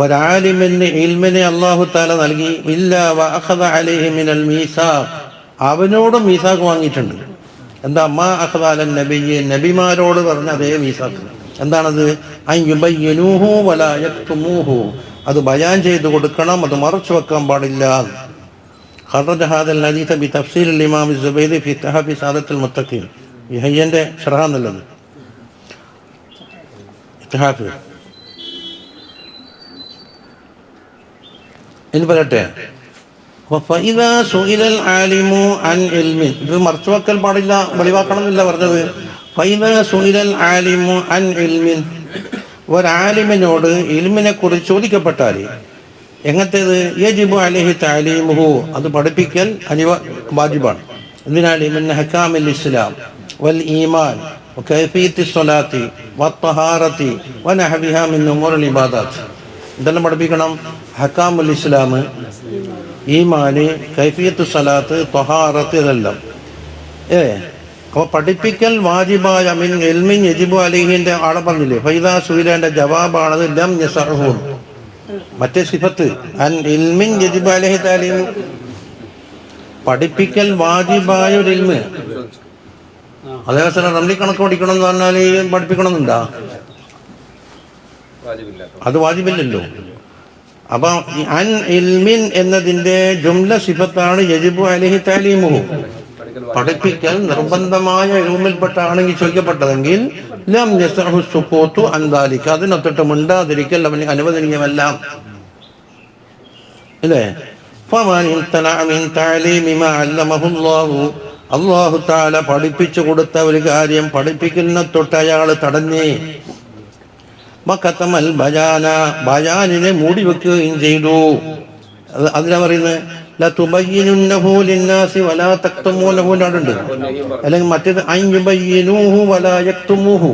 ഒരാലിമിന് ഇൽമിനെ അല്ലാഹു തആല നൽകി. ഇല്ലാ വഅഖദ അലൈഹി മിനൽ മീസാഖ്, അവനോടും മീസാഖ് വാങ്ങിയിട്ടുണ്ട്. എന്താ? മാ അഖദ അലൻ നബിയ്യ, നബിമാരോട് പറഞ്ഞ അതേ മീസാഖ്. എന്താണത്? അൻ യുബയ്യിനൂഹു വലാ യക്തുമൂഹു, അത് ബയാൻ ചെയ്തു കൊടുക്കണം, അത് മറച്ചു വെക്കാൻ പാടില്ല. ഖറജ ഹാദൽ ഹദീസ ബി തഫ്സീൽ അൽ ഇമാം അസ്-സുബൈദി ഫി തഹഫി സാദത്തുൽ മുത്തഖീൻ. ഈ ഹയ്യന്റെ ശറഹ എന്നുള്ളത് ഇത്ഹാഫ്. ഇനി പറയട്ടെ, ഫഇദാ സുഇലൽ ആലിമു അൻ ഇൽമി, ഇത് മറച്ചു വെക്കൽ പാടില്ല, വെളിവാക്കണം എന്നില്ല പറഞ്ഞത്. ഫഇദാ സുഇലൽ ആലിമു അൻ ഇൽമിൻ, ഒരാലിമിനോട് ഇൽമിനെ കുറിച്ച് ചോദിക്കപ്പെട്ടാൽ എങ്ങനത്തേത്? യജിബു അലൈഹി തഅലീമുഹു, അത് പഠിപ്പിക്കൽ വാജിബാണ്. എന്തിനാണ്? മിൻ ഹകാമിൽ ഇസ്ലാം വൽ ഈമാൻ വകൈഫിയത്തി സ്വലാത്തി വത്തഹാറത്തി വനഹവിഹാ മിൻ ഉമൂറിൽ ഇബാദാത്ത്. ഇതെല്ലാം പഠിപ്പിക്കണം. ഹക്കാമുൽ ഇസ്ലാം, ഈമാന്, കൈഫിയത്തു സ്വലാത്ത്, ത്വഹാറത്ത്, ഇതെല്ലാം. അപ്പോൾ പഠിപ്പിക്കൽ വാജിബായ മിൻ ഇൽമിൻ യജിബു അലൈഹിന്റെ ആളെ പറഞ്ഞില്ലേ? ഫൈദാ സുഇലന്റെ ജവാബാണത് ലം യസഹു. മറ്റേ സിഫത്ത് അൻ ഇൽമിൻ യജിബു അലൈഹി തഅലീമു, പഠിപ്പിക്കൽ വാജിബായ ഒരു ഇൽമ്. അതേസമയം റംലി കണക്ക് പഠിക്കണം എന്ന് പറഞ്ഞാൽ പഠിപ്പിക്കണമെന്നുണ്ടാ? അത് വാജിബില്ലല്ലോ. അപ്പൊ അൻ ഇൽമിൻ എന്നതിന്റെ ജുംല സിഫത്താണ് യജിബു അലൈഹി തഅലീമുഹു. പഠിപ്പിക്കൽ നിർബന്ധമായ ഇൽമിൽപ്പെട്ടാണെങ്കിൽ ചോദിക്കപ്പെട്ടതെങ്കിൽ ലം യസ്ഹു സുകൂതു അൻ ദാലിക, അതിനൊത്തിട്ട് മിണ്ടാതിരിക്കൽ അവന് അനുവദനീയമല്ല. ഇല്ലേ? ഫമൻ ഇംതനഅ മിൻ തഅലീമി മാ അല്ലമഹു അല്ലാഹു, അല്ലാഹു തആല പഠിപ്പിച്ചു കൊടുത്ത ഒരു കാര്യം പഠിപ്പിക്കുന്ന തൊട്ട് അയാൾ തടഞ്ഞേ. വഖതമൽ ബയാന, ബയാനിനെ മൂടി വെക്കുകയും ചെയ്തു. അതിനാ പറയുന്നത് ലതുബയ്യിനുന്നഹു ലിന്നാസി വലാ തക്തുമൂനഹു ഉണ്ട്. അല്ലെങ്കിൽ മറ്റേത് അൻ യുബയ്യിനൂഹു വലാ യക്തുമൂഹു.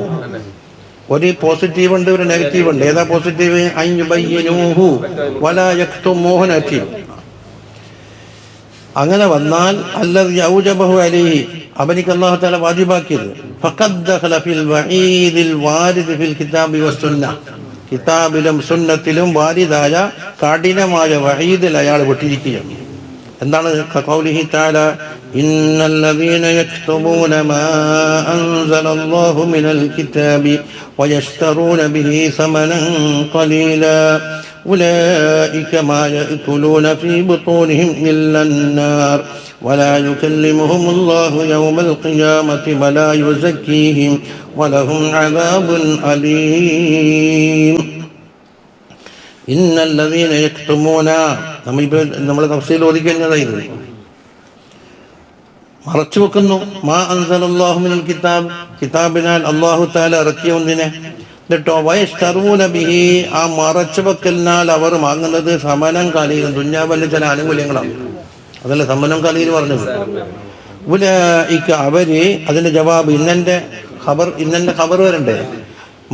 ഒരു പോസിറ്റീവ് ഉണ്ട്, ഒരു നെഗറ്റീവ് ഉണ്ട്. ഏതാ പോസിറ്റീവ്? അൻ യുബയ്യിനൂഹു വലാ യക്തുമൂഹു നെഗറ്റീവ്. അങ്ങനെ വന്നാൽ അല്ലദി ഔജബഹു അലൈഹി, അവനിക്ക് അല്ലാഹു തആല വാജിബാക്കിയത്. ഫഖദ് ദഖല ഫിൽ വഈദിൽ വാരിദ് ഫിൽ കിതാബി വസ്സുന്ന, കിതാബിലും സുന്നത്തിലും വാരിദായ കഠിനമായ വഈദിൽ അയാൾ പെട്ടിരിക്കുകയാണ്. എന്താണ്? ഖൗലിഹി തആല ഇന്നല്ലദീന യക്തുബൂന മാ അൻസലല്ലാഹു മിനൽ കിതാബി വയശ്തറൂന ബിഹി സമനൻ ഖലീലാ ഉലൈക മാ യഅകുലൂന ഫീ ബുതൂനിഹിം ഇല്ലന്നാർ വലാ യുകല്ലിമുഹുമുല്ലാഹു യൗമൽ ഖിയാമത്തി വലാ യുസക്കീഹിം വലഹും അദാബുൻ അലീം. ഇന്നല്ലദീന യക്തുമൂന, നമ്മൾ തഫ്സീൽ ഓതിക്കഴിഞ്ഞതായിരുന്നു. മറച്ചു വെക്കുന്നു. മാ അൻസലല്ലാഹു മിനൽ കിതാബ്, കിതാബിനാൽ അല്ലാഹു തആല ഇറക്കിയ ഒന്നിനെ. എന്നിട്ടോ വയശ്തറൂന ബിഹി, ആ മറച്ചു വെക്കലിനാൽ അവർ വാങ്ങുന്നത് സമനം കലീലും, ദുന്യാവല്ല ചില ആനുകൂല്യങ്ങളാണ്. അതല്ല സമനം കലീൽ പറഞ്ഞത്. ഉലൈക, അവര്, അതിന്റെ ജവാബ് ഇന്നന്റെ ഖബർ വരണ്ടേ.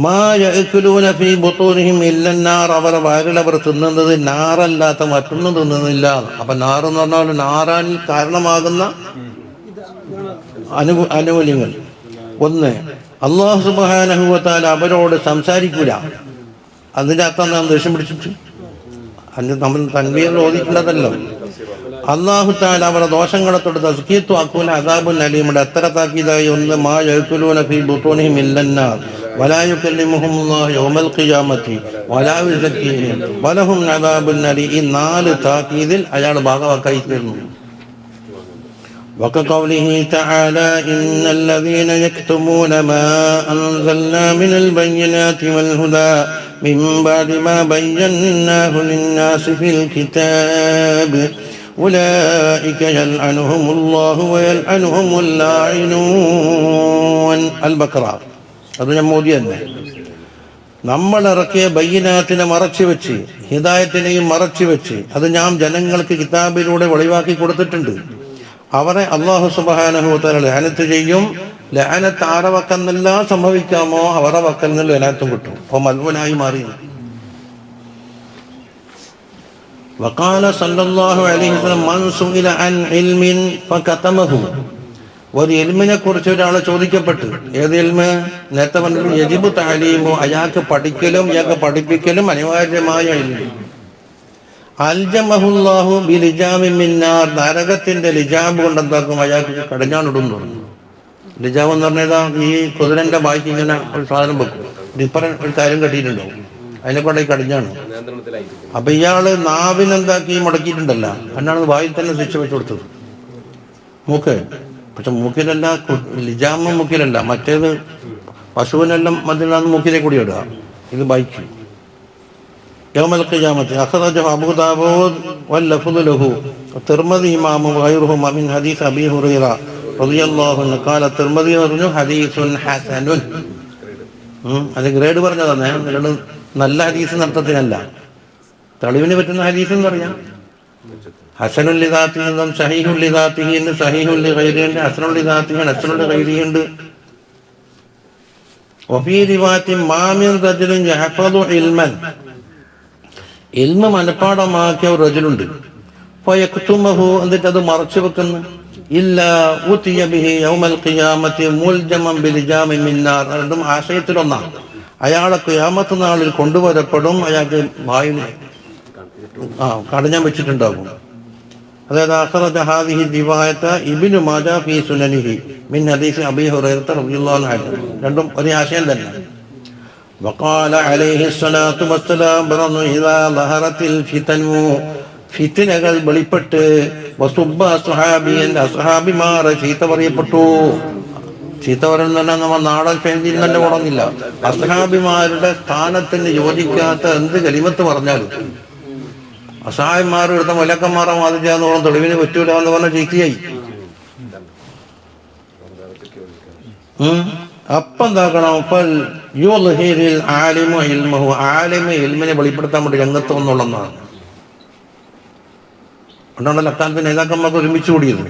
മാ യഅകുലൂന ഫീ ബുതൂനിഹിം ഇല്ലന്നാർ, അവർ വയറിൽ അവർ തിന്നുന്നത് നാറല്ലാത്ത മറ്റൊന്നും തിന്നുന്നില്ല. അപ്പൊ നാറെന്ന് പറഞ്ഞാൽ നാറാൻ കാരണമാകുന്ന ആനുകൂല്യങ്ങൾ. ഒന്ന്, അല്ലാഹു സുബ്ഹാനഹു വ തആല അവരോട് സംസാരിക്കൂല. അതിന്റെ അർത്ഥം നാം ദേഷ്യം പിടിച്ചിട്ട് നമ്മൾ തൻവീറിൽ ഓതിയിട്ടുള്ളതല്ലോ. അല്ലാഹു തആല അവരുടെ ദോഷങ്ങളെ തൊട്ട് തസ്കീത്തു ആക്കൂല അദാബുൻ അലീമുടെ എത്ര താക്കീതായി. ഒന്ന്, മാ യഅകുലൂന ഫീ ബുതൂനിഹിം ഇല്ലന്നാർ വലാ യുകല്ലിമുഹുമുല്ലാഹു യൗമൽ ഖിയാമത്തി വലാ യുസക്കീഹിം വലഹും അദാബുൻ അലീം. ഈ 4 താക്കീതിൽ അയാൾ ഭാഗവാക്കായി തീർന്നു. وكقوله تعالى إن الذين يكتمون ما أنزلنا من البينات والهدى من بعد ما بيناه للناس في الكتاب أولئك يلعنهم الله ويلعنهم اللاعنون. البقറ. അത് ഞാൻ മോദി തന്നെ. നമ്മൾ ഇറക്കിയ ബയ്യിനാത്തിനെ മറച്ചു വെച്ച്, ഹിദായത്തിനെയും മറച്ചു വെച്ച്, അത് ഞാൻ ജനങ്ങൾക്ക് കിതാബിലൂടെ വെളിവാക്കി കൊടുത്തിട്ടുണ്ട്. അവരെ അല്ലാഹു സുബ്ഹാനഹു വ തആല ലഅനത്ത് ചെയ്യും. ലഅനത്ത് ആരെ വക്കെന്നെല്ലാം സംഭവിക്കാമോ അവരുടെ വക്കൽ നിന്ന് ലഅനത്തും കിട്ടും. അപ്പോൾ മൽഊനായി മാറി. വഖാല സല്ലല്ലാഹു അലൈഹി വസല്ലം മൻ സുഇല അൻ ഇൽമിൻ ഫകതമഹു. ഒരു ഇൽമിനെ കുറിച്ച് ഒരാൾ ചോദിക്കപ്പെട്ടു. ഏത് ഇൽമ്? നേരത്തെ പറഞ്ഞു യജിബു തഅലീമു, അയാൾക്ക് പഠിക്കലും ഇയാൾക്ക് പഠിപ്പിക്കലും അനിവാര്യമായ ഇൽമ്. അൽജമഹുല്ലാഹു ബിലിജാമിൻ മിന്നാർ, നരകത്തിന്റെ ലിജാബ് കൊണ്ട് എന്താക്കും? അയാൾക്ക് കടിഞ്ഞാണിടുന്നു പറഞ്ഞു. ലിജാബ് എന്ന് പറഞ്ഞാൽ ഈ കുതിരന്റെ ബാക്കി ഇങ്ങനെ ഒരു സാധനം വെക്കും, ഡിപ്പറൻ ഒരു കാര്യം കെട്ടിയിട്ടുണ്ടാവും, അതിനെ കൊണ്ട് ഈ കടിഞ്ഞാണ്. അപ്പൊ ഇയാള് നാവിനെന്താക്കി മുടക്കിയിട്ടുണ്ടല്ല, എന്നാണ് വായിൽ തന്നെ ശിക്ഷ വെച്ച് കൊടുത്തത്. മൂക്ക്, പക്ഷെ മൂക്കിലല്ല, ലിജാമ മൂക്കിലല്ല, മറ്റേത് പശുവിനെല്ലാം മതിലാണ് മൂക്കിലെ കൂടി ഇടുക, ഇത് ബൈക്ക്. യൗമൽ ഖിയാമത്തി അഖ്റജഹു അബൂ ദാവൂദ് വല്ലഫ്ദു ലഹു തിർമിദി ഇമാമു വഗൈറുഹുമാ മിൻ ഹദീസ് അബീ ഹുറൈറ റളിയല്ലാഹു അൻഹു ഖാല തിർമിദി പറഞ്ഞു ഹദീസുൻ ഹസനുൻ. അത് ഗ്രേഡ് പറഞ്ഞതാണ്, നല്ല ഹദീസ് നടത്തത്തിനല്ല, തെളിവിന് പറ്റുന്ന ഹദീസ് എന്ന് പറയാം. ഹസനുൽ ലിദാത്തിഹി എന്നും സഹീഹുൽ ലിദാത്തിഹി എന്ന്, സഹീഹുൽ ലിഗൈരിഹി ഉണ്ട്, ഹസനുൽ ലിദാത്തിഹി ഹസനുൽ ലിഗൈരിഹി ഉണ്ട്. വഫീ റിവായത്തി മാ മിൻ റജുലിൻ യഹ്ഫദു ഇൽമൻ, ഇൽമ മനപ്പാടമാക്കിയ ഒരു റജുലുണ്ട്. ഫയക്തുമഹു, എന്നിട്ട് അത് മറച്ചു വെക്കുന്നു. ഇല്ലാ ഉതിയ ബിഹി യൗമൽ ഖിയാമത്തി മുൽജമൻ ബിലിജാമിൻ മിന്നാർ. രണ്ടും ആശയത്തിലൊന്നാണ്. അയാളെ ഖിയാമത്ത് നാളിൽ കൊണ്ടുവരപ്പെടും, അയാൾക്ക് വായിൽ കടഞ്ഞാൻ വെച്ചിട്ടുണ്ടാകും. അതായത് അഖ്റജ ഹാദിഹി റിവായത ഇബ്നു മാജ ഫീ സുനനിഹി മിൻ ഹദീസ് അബീ ഹുറൈറ റളിയല്ലാഹു അൻഹു. രണ്ടും ഒരേ ആശയം തന്നെ. വഖാല അലൈഹി സ്വലാത്തു വസ്സലാം പറഞ്ഞു ഇദാ ലഹറത്തിൽ ഫിതനു, ഫിത്നകൾ വെളിപ്പെട്ട്, വസുബ്ബ സ്വഹാബിയൻ, അസ്ഹാബിമാരെ ചീത്ത പറയപ്പെട്ടു. ചീത്ത പറയുന്ന നമ്മൾ നാടൻ ശൈലിയിൽ തന്നെ പോണമെന്നില്ല, അസ്ഹാബിമാരുടെ സ്ഥാനത്തിന് യോജിക്കാത്ത എന്ത് കലിമത്ത് പറഞ്ഞാലും അസഹായന്മാർ എടുത്ത മലക്കന്മാരെ മാതിരിയാന്ന് തെളിവിന് പറ്റൂല എന്ന് പറഞ്ഞ ചീത്തയായി. അപ്പം എന്താക്കണം? ആലിമ് ഇൽമിനെ വെളിപ്പെടുത്താൻ വേണ്ടി രംഗത്ത് വന്നുള്ളതാണ്. അതുകൊണ്ടല്ല അക്കാലത്ത് നേതാക്കന്മാർക്ക് ഒരുമിച്ച് കൂടിയത്.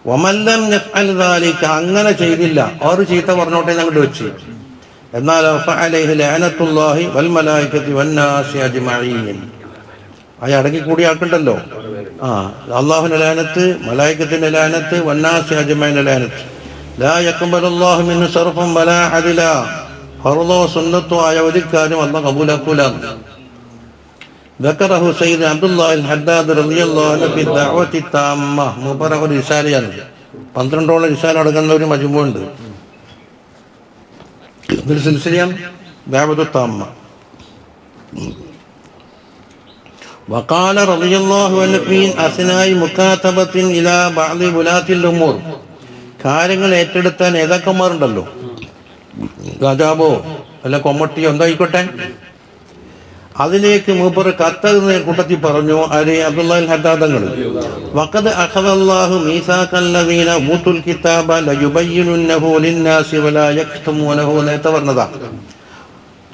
വമല്ലം യഫ്അൽ ദാലിക, അങ്ങനെ ചെയ്തില്ല, അവർ ചീത്ത പറഞ്ഞോട്ടെ അങ്ങോട്ട് വെച്ച്. എന്നാൽ ഫഅലൈഹി ലഅനത്തുല്ലാഹി വൽ മലായികതി വന്നാസി അജ്മഈൻ, അയ അടങ്ങി കൂടി ആക്കണ്ടല്ലോ. അല്ലാഹുവിന്റെ ലഅനത്ത്, മലായികത്തിന്റെ ലഅനത്ത്, വന്നാസി അജ്മഈന്റെ ലഅനത്ത്. ലാ യഖ്ബലുല്ലാഹു മിൻ സർഫൻ വലാ അദ്ല, ഫർളോ സുന്നത്തോ ആയ ഒരു കാര്യം അല്ലാഹു കബൂലാക്കൂല. ذكره سيد عبد الله الحداد رضي الله عنه في الدعوة التامة. മൂപ്പര ഒരു റിസാലയാണ്, 12ഓളം റിസാല അടങ്ങുന്ന ഒരു മജ്മൂഉണ്ട്. ഇതിൽ സിൽസിലയാണ് ദഅവത്തു താമ്മ. وقال رضي الله عنه في أثناء مكاتبة إلى بعض ولاة الأمور, കാര്യങ്ങൾ ഏറ്റെടുത്ത നേതാക്കന്മാരുണ്ടല്ലോ, രാജാവോ അല്ല കൊമ്മട്ടിയോ എന്തായിക്കോട്ടെ, അതിലേക്ക് മൂപ്പർ കത്തെഴുതുന്ന കൂട്ടത്തിൽ പറഞ്ഞു ആര്? അബ്ദുല്ലാഹിൽ ഹദ്ദാദങ്ങൾ. വഖദ് അഖദല്ലാഹു മീസാഖല്ലദീന ഊതുൽ കിതാബ ലയുബയ്യിനുന്നഹു ലിന്നാസി വലാ യക്തുമൂനഹു. നേരത്തെ പറഞ്ഞതാ,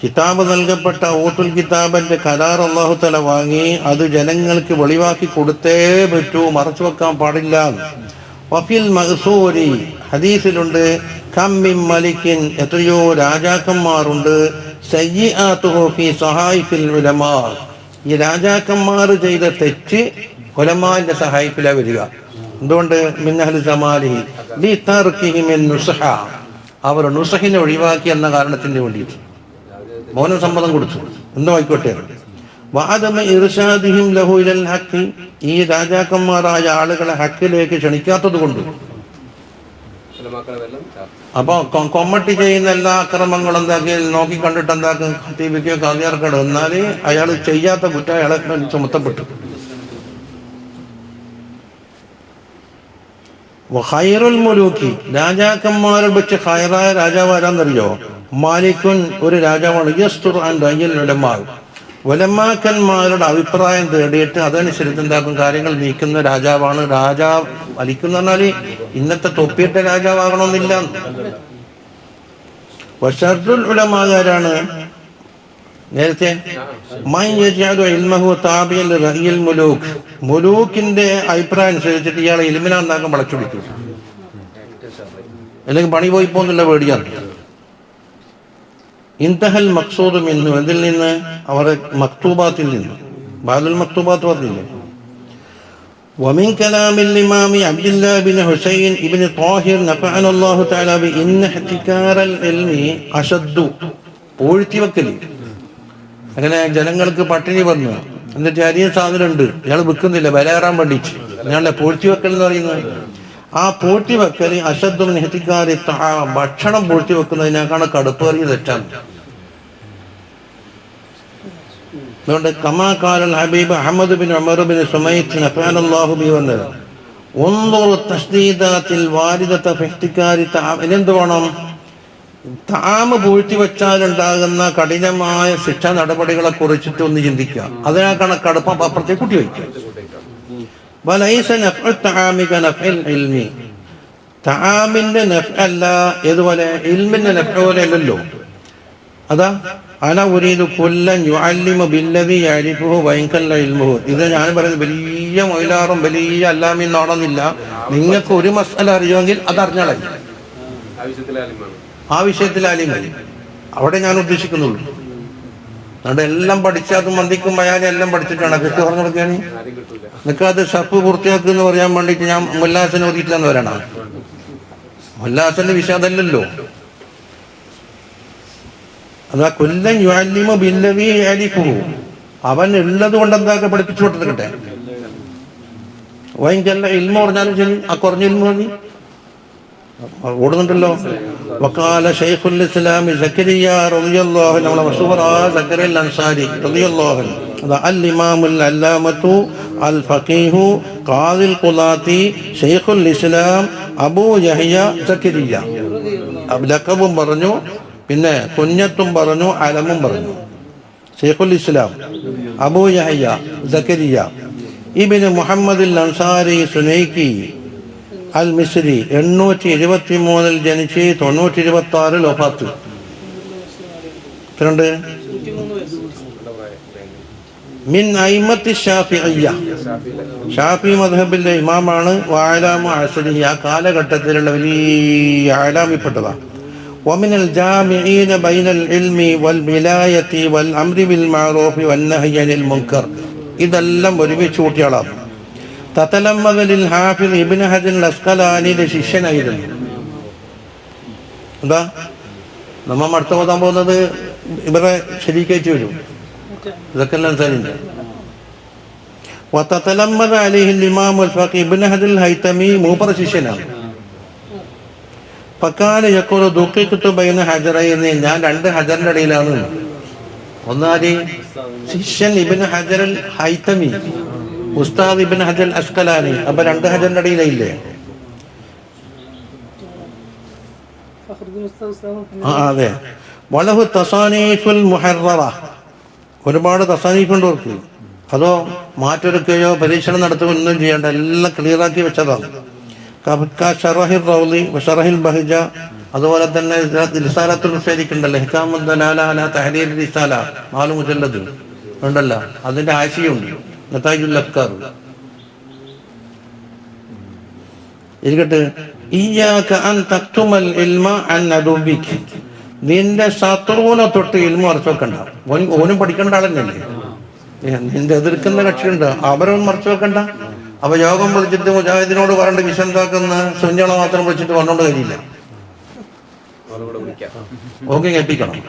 കിതാബ് നൽകപ്പെട്ട ഊതുൽ കിതാബിന്റെ കരാർ അല്ലാഹു തആല വാങ്ങി, അത് ജനങ്ങൾക്ക് വെളിവാക്കി കൊടുത്തേ പറ്റൂ, മറച്ചു വെക്കാൻ പാടില്ല. വഫിൽ മഅ്സൂരി, ഹദീസിലുണ്ട്, കം മിൻ മലിക്കിൻ, എത്രയോ രാജാക്കന്മാരുണ്ട്, സയ്യിആതുഹു ഫീ സഹായിഫിൽ ഉലമാ, ഈ രാജാക്കന്മാർ ചെയ്ത തെറ്റ് ഉലമാന്റെ സഹായിപ്പിലാ വരിക. എന്തുകൊണ്ട്? മിൻ അഹ്ലി സമാലിഹി ലി തർക്കിഹി മിൻ നുസ്ഹ, അവർ നുസ്ഹിനെ ഒഴിവാക്കി എന്ന കാരണത്തിന് വേണ്ടിയിട്ട് മൗനം സമ്മതം കൊടുത്തു, എന്തോ ആയിക്കോട്ടെ. വഅദമ ഇർശാദിഹിം ലഹു ഇലൽ ഹഖ്, ഈ രാജാക്കന്മാരായ ആളുകളെ ഹക്കിലേക്ക് ക്ഷണിക്കാത്തത് കൊണ്ട്. അപ്പൊ കൊമ്മട്ടി ചെയ്യുന്ന എല്ലാ അക്രമങ്ങളും എന്താക്കി നോക്കി കണ്ടിട്ട് എന്താക്കും? ടിവിക്കോ കാതിയാർക്കടോ, എന്നാല് അയാൾ ചെയ്യാത്ത കുറ്റം അയാളെ ചുമത്തപ്പെട്ടു. ഖൈറുൽ മുലൂക്കി, രാജാക്കന്മാരെ വെച്ച് ഖൈറായ രാജാവ് ആരാന്നറിയോ? മാലിക്കുൻ ഒരു രാജാവാണ്, യസ്തുർ അൻ റയ്യൽ ഉലമാ, ഉലമാക്കന്മാരുടെ അഭിപ്രായം തേടിയിട്ട് അതനുസരിച്ച് എന്താക്കും കാര്യങ്ങൾ നീക്കുന്ന രാജാവാണ്. രാജാവ് വലിക്കുന്ന പറഞ്ഞാൽ ഇന്നത്തെ തൊപ്പിയിട്ട രാജാവാകണമെന്നില്ല. വശർറുൽ ഉലമാകാരാണ് നേരത്തെ മുലൂക്കിന്റെ അഭിപ്രായം അനുസരിച്ചിട്ട് ഇയാളെ ഇൽമിനാന്നാക്കാൻ വളച്ചൊടിക്കും, അല്ലെങ്കിൽ പണി പോയി പോകുന്നുള്ള പേടിയാണ്. ഇൻതഹൽ മഖ്സൂദ് മിന്നു, അതിൽ നിന്ന് അവരെ മക്തൂബാത്തിൽ നിന്ന് ബാദുൽ മക്തൂബാത്ത് പറഞ്ഞില്ലേ. ومن كلام الإمام عبد الله بن حسين ابن طاهر نفعنا الله تعالى بإن احتكار العلم أشد. പൂഴ്ത്തി വെക്കല്, അങ്ങനെ ജനങ്ങൾക്ക് പട്ടിണി വന്നു, എന്നിട്ട് അരിയും സാധനമുണ്ട്, ഇയാൾ വിൽക്കുന്നില്ല, വില കയറാൻ വേണ്ടിയിട്ട് ഇയാളെ പൂഴ്ത്തി വെക്കൽ എന്ന് പറയുന്നത്. ആ പൂഴ്ത്തി വെക്കൽ അശദ്ദു മിൻ ഇഹ്തികാരി തആം, ഭക്ഷണം പൂഴ്ത്തി വെക്കുന്നതിനേക്കാണ് കടുപ്പേറിയ തെറ്റാണ്. അതുകൊണ്ട് കമാ ഖാലൽ Habib Ahmad bin Umar bin Sumait നഫഅനല്ലാഹു ബിഹി വന്നത് ഉൻദുർ തസ്ദീദാത്തിൽ വാരിദത ഫി ഇഹ്തികാരി തആം. ഇതെന്ത് വേണം? താമ പൂഴ്ത്തി വെച്ചാലുണ്ടാകുന്ന കഠിനമായ ശിക്ഷാ നടപടികളെ കുറിച്ചിട്ട് ഒന്ന് ചിന്തിക്കുക. അതിനേക്കാണ് കടുപ്പം അപ്പുറത്തേക്ക് കൂട്ടി വയ്ക്കുക. തആമിന്റെ നഫ് അല്ല, ഏതുപോലെ ഇൽമിന്റെ നഫ് പോലെ അല്ലല്ലോ. അതാ അന ഉരീദു കുല്ലൻ യുഅല്ലിമു ബില്ലദി യഅരിഫുഹു വഇൻകല്ല ഇൽമുഹു. ഇത് ഞാൻ പറയുന്നത് വലിയ മൊയിലാറും വലിയ അല്ലാമീൻ നോടൊന്നില്ല. നിങ്ങൾക്ക് ഒരു മസ്അല അറിയുമെങ്കിൽ അത് അറിഞ്ഞാളായി, ആ വിഷയത്തിൽ ആലിമായി, അവിടെ ഞാൻ ഉദ്ദേശിക്കുന്നുള്ളൂ. അതുകൊണ്ട് എല്ലാം പഠിച്ചത് മന്ദിക്കും ബയാനും എല്ലാം പഠിച്ചിട്ടാണ് കിട്ടു പറഞ്ഞു കൊടുക്കാൻ. നിനക്കത് ഷർപ്പ് പൂർത്തിയാക്കുമെന്ന് പറയാൻ വേണ്ടിയിട്ട് ഞാൻ മുല്ലാസനെ ഓതിയിട്ടില്ലെന്ന് പറയണം. മുല്ലാസന്റെ വിഷയം അതല്ലല്ലോ. അതാ കൊല്ലം യുഅല്ലിമു ബില്ലദി യഅരിഫുഹു, അവൻ ഉള്ളത് കൊണ്ട് എന്താക്കെ പഠിപ്പിച്ചു കൊടുത്തിട്ടെ. വൈകല്ല ഇൽമു പറഞ്ഞാലും ശരി, ആ കുറഞ്ഞ ഇൽമു മതി, ഓടുന്നുണ്ടല്ലോ. വഖാല ശൈഖുൽ ഇസ്ലാം സക്കരിയ റളിയല്ലാഹു അൻഹു, നമ്മളെ മശൂറായ സക്കരിയ അൻസാരി റളിയല്ലാഹു അൻഹു, അതാ അൽ ഇമാമുൽ അല്ലാമത്തു അൽ ഫഖീഹു ഖാദിൽ ഖുലാത്തി ശൈഖുൽ ഇസ്ലാം അബൂ യഹ്യ സക്കരിയ. ലഖബും പറഞ്ഞു, പിന്നെ കുഞ്ഞത്തും പറഞ്ഞു, അലമും പറഞ്ഞു. ശൈഖുൽ ഇസ്ലാം അബൂ യഹ്യ സക്കരിയ ഇബ്നു മുഹമ്മദ് അൻസാരി സുനൈക്കി അൽ മിസ്രി 823 ജനിച്ച് 926 വഫാത്ത്. മിൻ അയിമത്തി ഷാഫിഇയ്യ, ഷാഫി മദ്ഹബിന്റെ ഇമാമാണ്. വഅലാമു അസ്രിഹി, ആ കാലഘട്ടത്തിലുള്ള വലിയ ആലാമിൽപ്പെട്ടതാണ്. വമിനൽ ജാമിഈന ബൈനൽ ഇൽമി വൽ വിലായത്തി വൽ അംരി ബിൽ മഅറൂഫി വൻ നഹ്യി അനിൽ മുൻകർ, ഇതെല്ലാം ഒരുമിച്ച് കൂട്ടിയാളാണ്. തതലമ്മദലിൽ ഹാഫിദ് ഇബ്നു ഹജർ അസ്ഖലാനിയുടെ ശിഷ്യനായിരുന്നു. എന്താ നമ്മൾ അടുത്ത ഓതാൻ പോകുന്നത് ഇവരെ ശരിക്കേറ്റ് വരും, ഇതൊക്കെ എല്ലാം സാരിൻ്റെ. വതതലമ്മദ അലൈഹിൽ ഇമാം അൽ ഫഖീഹ് ഇബ്നു ഹജർ അൽ ഹൈതമി, മൂപ്പറ ശിഷ്യനാണ്. ഫക്കാന യഖൂലു ദുഖിഖ്തു ബൈന ഹജറൈനി, ഞാൻ രണ്ട് ഹജറിന്റെ ഇടയിലാണ്. ഒന്നാരി ശിഷ്യൻ ഇബ്നു ഹജർ അൽ ഹൈതമി, ഉസ്താദ് ഇബ്നു ഹജർ അസ്ഖലാനി, അപ്പൊ രണ്ട് ഹജറിന്റെ ഇടയിലില്ലേ? അതെ. വലഹു തസാനീഫുൽ മുഹററ, ഒരുപാട് തസാനീഫുണ്ട് അവർക്ക്. അതോ മാറ്റൊരുക്കുകയോ പരീക്ഷണം നടത്തുകയോ ഒന്നും ചെയ്യേണ്ട, എല്ലാം ക്ലിയറാക്കി വെച്ചതാണ്. ഷറഹിൽ റൗളി ഷറഹിൽ ബഹജ, അതുപോലെ തന്നെ റിസാലത്തുൽ മുഫീദിക്കുണ്ടല്ലോ, ഇഹ്കാമുദ് ദലാല അലാ തഹ്രീർ റിസാല 4 മുജല്ലദ് ഉണ്ടല്ലോ, അതിന്റെ ആശയുണ്ട്. നതായിജുൽ അഫ്കാർ ഇരിക്കട്ടെ. ഇയ്യാക അൻ തക്തുമൽ ഇൽമ അൻ അദുബിക്, നിന്റെ ശത്രുവിനെ തൊട്ട് ഇൽമ മറച്ചു വെക്കണ്ട. ഓനും പഠിക്കേണ്ട ആളല്ലേ, നിന്റെ എതിർക്കുന്ന കക്ഷിയുണ്ട്, അവരൊന്നും മറച്ചു വെക്കണ്ട. അപ്പൊ യോഗം വിളിച്ചിട്ട് മുജാഹിദിനോട് പറയേണ്ട വിഷയം എന്താക്കുന്ന സുഞ്ഞള മാത്രം വിളിച്ചിട്ട് വന്നോണ്ട് കഴിയില്ല, ഓക്കെ കേൾപ്പിക്കണം.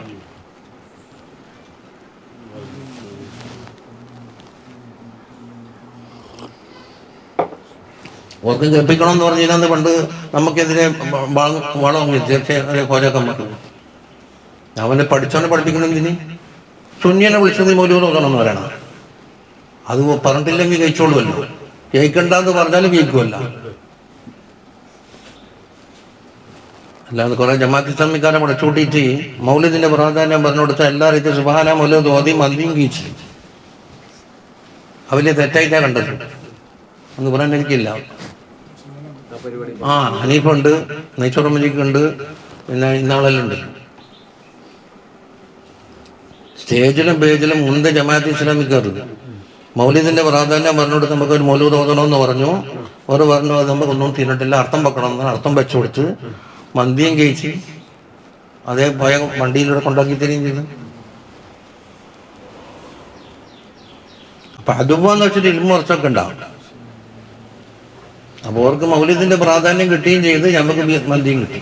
ഓർക്ക് കേൾപ്പിക്കണം എന്ന് പറഞ്ഞാൽ പണ്ട് നമുക്കെതിരെ വളം കോലൊക്കെ നമുക്ക് അവനെ പഠിച്ചവനെ പഠിപ്പിക്കണമെങ്കിൽ സുന്യനെ വിളിച്ചത് മൗലൂദ് നോക്കണമെന്ന് പറയണം. അത് പറഞ്ഞിട്ടില്ലെങ്കിൽ കഴിച്ചോളുമല്ലോ, കേൾക്കണ്ടെന്ന് പറഞ്ഞാലും കേൾക്കുമല്ല. അല്ലാതെ കുറെ ജമാഅത്ത് ഇസ്ലാമിക്കാരെ കൂടെ ചൂട്ടിയിട്ട് മൗലിദിന്റെ പ്രാധാന്യം പറഞ്ഞു കൊടുത്ത എല്ലാവരും സുബ്ഹാന മൗലിദ് ഓതി മന്ദിയും കീച്ചു. അവര് തെറ്റായിട്ടാണ് കണ്ടത് എന്ന് പറയാൻ എനിക്കില്ല. ഹനീഫുണ്ട്, നെയ്ച്ചോറമ്മജിക്കുണ്ട്, പിന്നെ ഇന്നാളെല്ലാം ഉണ്ട്. സ്റ്റേജിലും പേജിലും മുന്ത് ജമാഅത്ത് ഇസ്ലാമിക്കാർ മൗലിദിന്റെ പ്രാധാന്യം പറഞ്ഞുകൊടുത്ത് നമുക്ക് ഒരു മൗലൂദ് ഓതണമെന്ന് പറഞ്ഞു. ഒരു പറഞ്ഞു അത് നമുക്കൊന്നും തിന്നിട്ടില്ല, അർത്ഥം വെക്കണമെന്ന് അർത്ഥം വെച്ചു കൊടുത്ത് മന്തിയും കഴിച്ച് അതേ പോയ വണ്ടിയിലൂടെ കൊണ്ടാക്കി തരികയും ചെയ്തു. അപ്പൊ അതുപോന്ന് വെച്ചിട്ട് ഇൽമു കുറച്ചൊക്കെ ഉണ്ടാവും. അപ്പോൾ അവർക്ക് മൗലിദിന്റെ പ്രാധാന്യം കിട്ടുകയും ചെയ്ത് നമുക്ക് മന്തിയും കിട്ടി.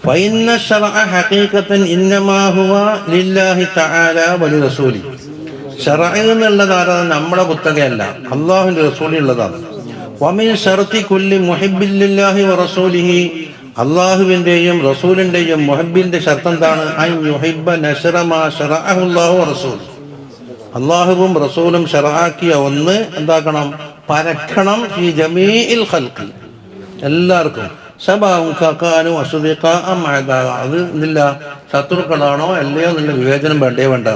فإن الشرع حقيقة إنما هو لله تعالى ولرسوله. ശറഅ എന്നുള്ളതാണ് നമ്മുടെ പുസ്തകമല്ല, അള്ളാഹുവിന്റെ റസൂലിനുള്ളതാണ്. വമിൻ ശർത്തി കുല്ലി മുഹിബ്ബിൻ ലില്ലാഹി വറസൂലിഹി, അള്ളാഹുവിന്റെയും റസൂലിന്റെയും മുഹബ്ബിന്റെ ഷർത്ത് എന്താണ്? അൻ യുഹിബ്ബ നശ്റ മാ ശറഅഹു അല്ലാഹു വറസൂലുഹു. അള്ളാഹുവും റസൂലും ശറഅാക്കിയ ഒന്ന് എന്താക്കണം? പരക്കണം. ഈ ജമീഇൽ ഖൽഖി, എല്ലാവർക്കും. സബാഉൻ കഖാനു അസ്ദിഖാ അം അദാ, അത് ഇല്ല ശത്രുക്കളാണോ അല്ലയോ എന്നുള്ള വിവേചനം വേണ്ടേ വേണ്ട.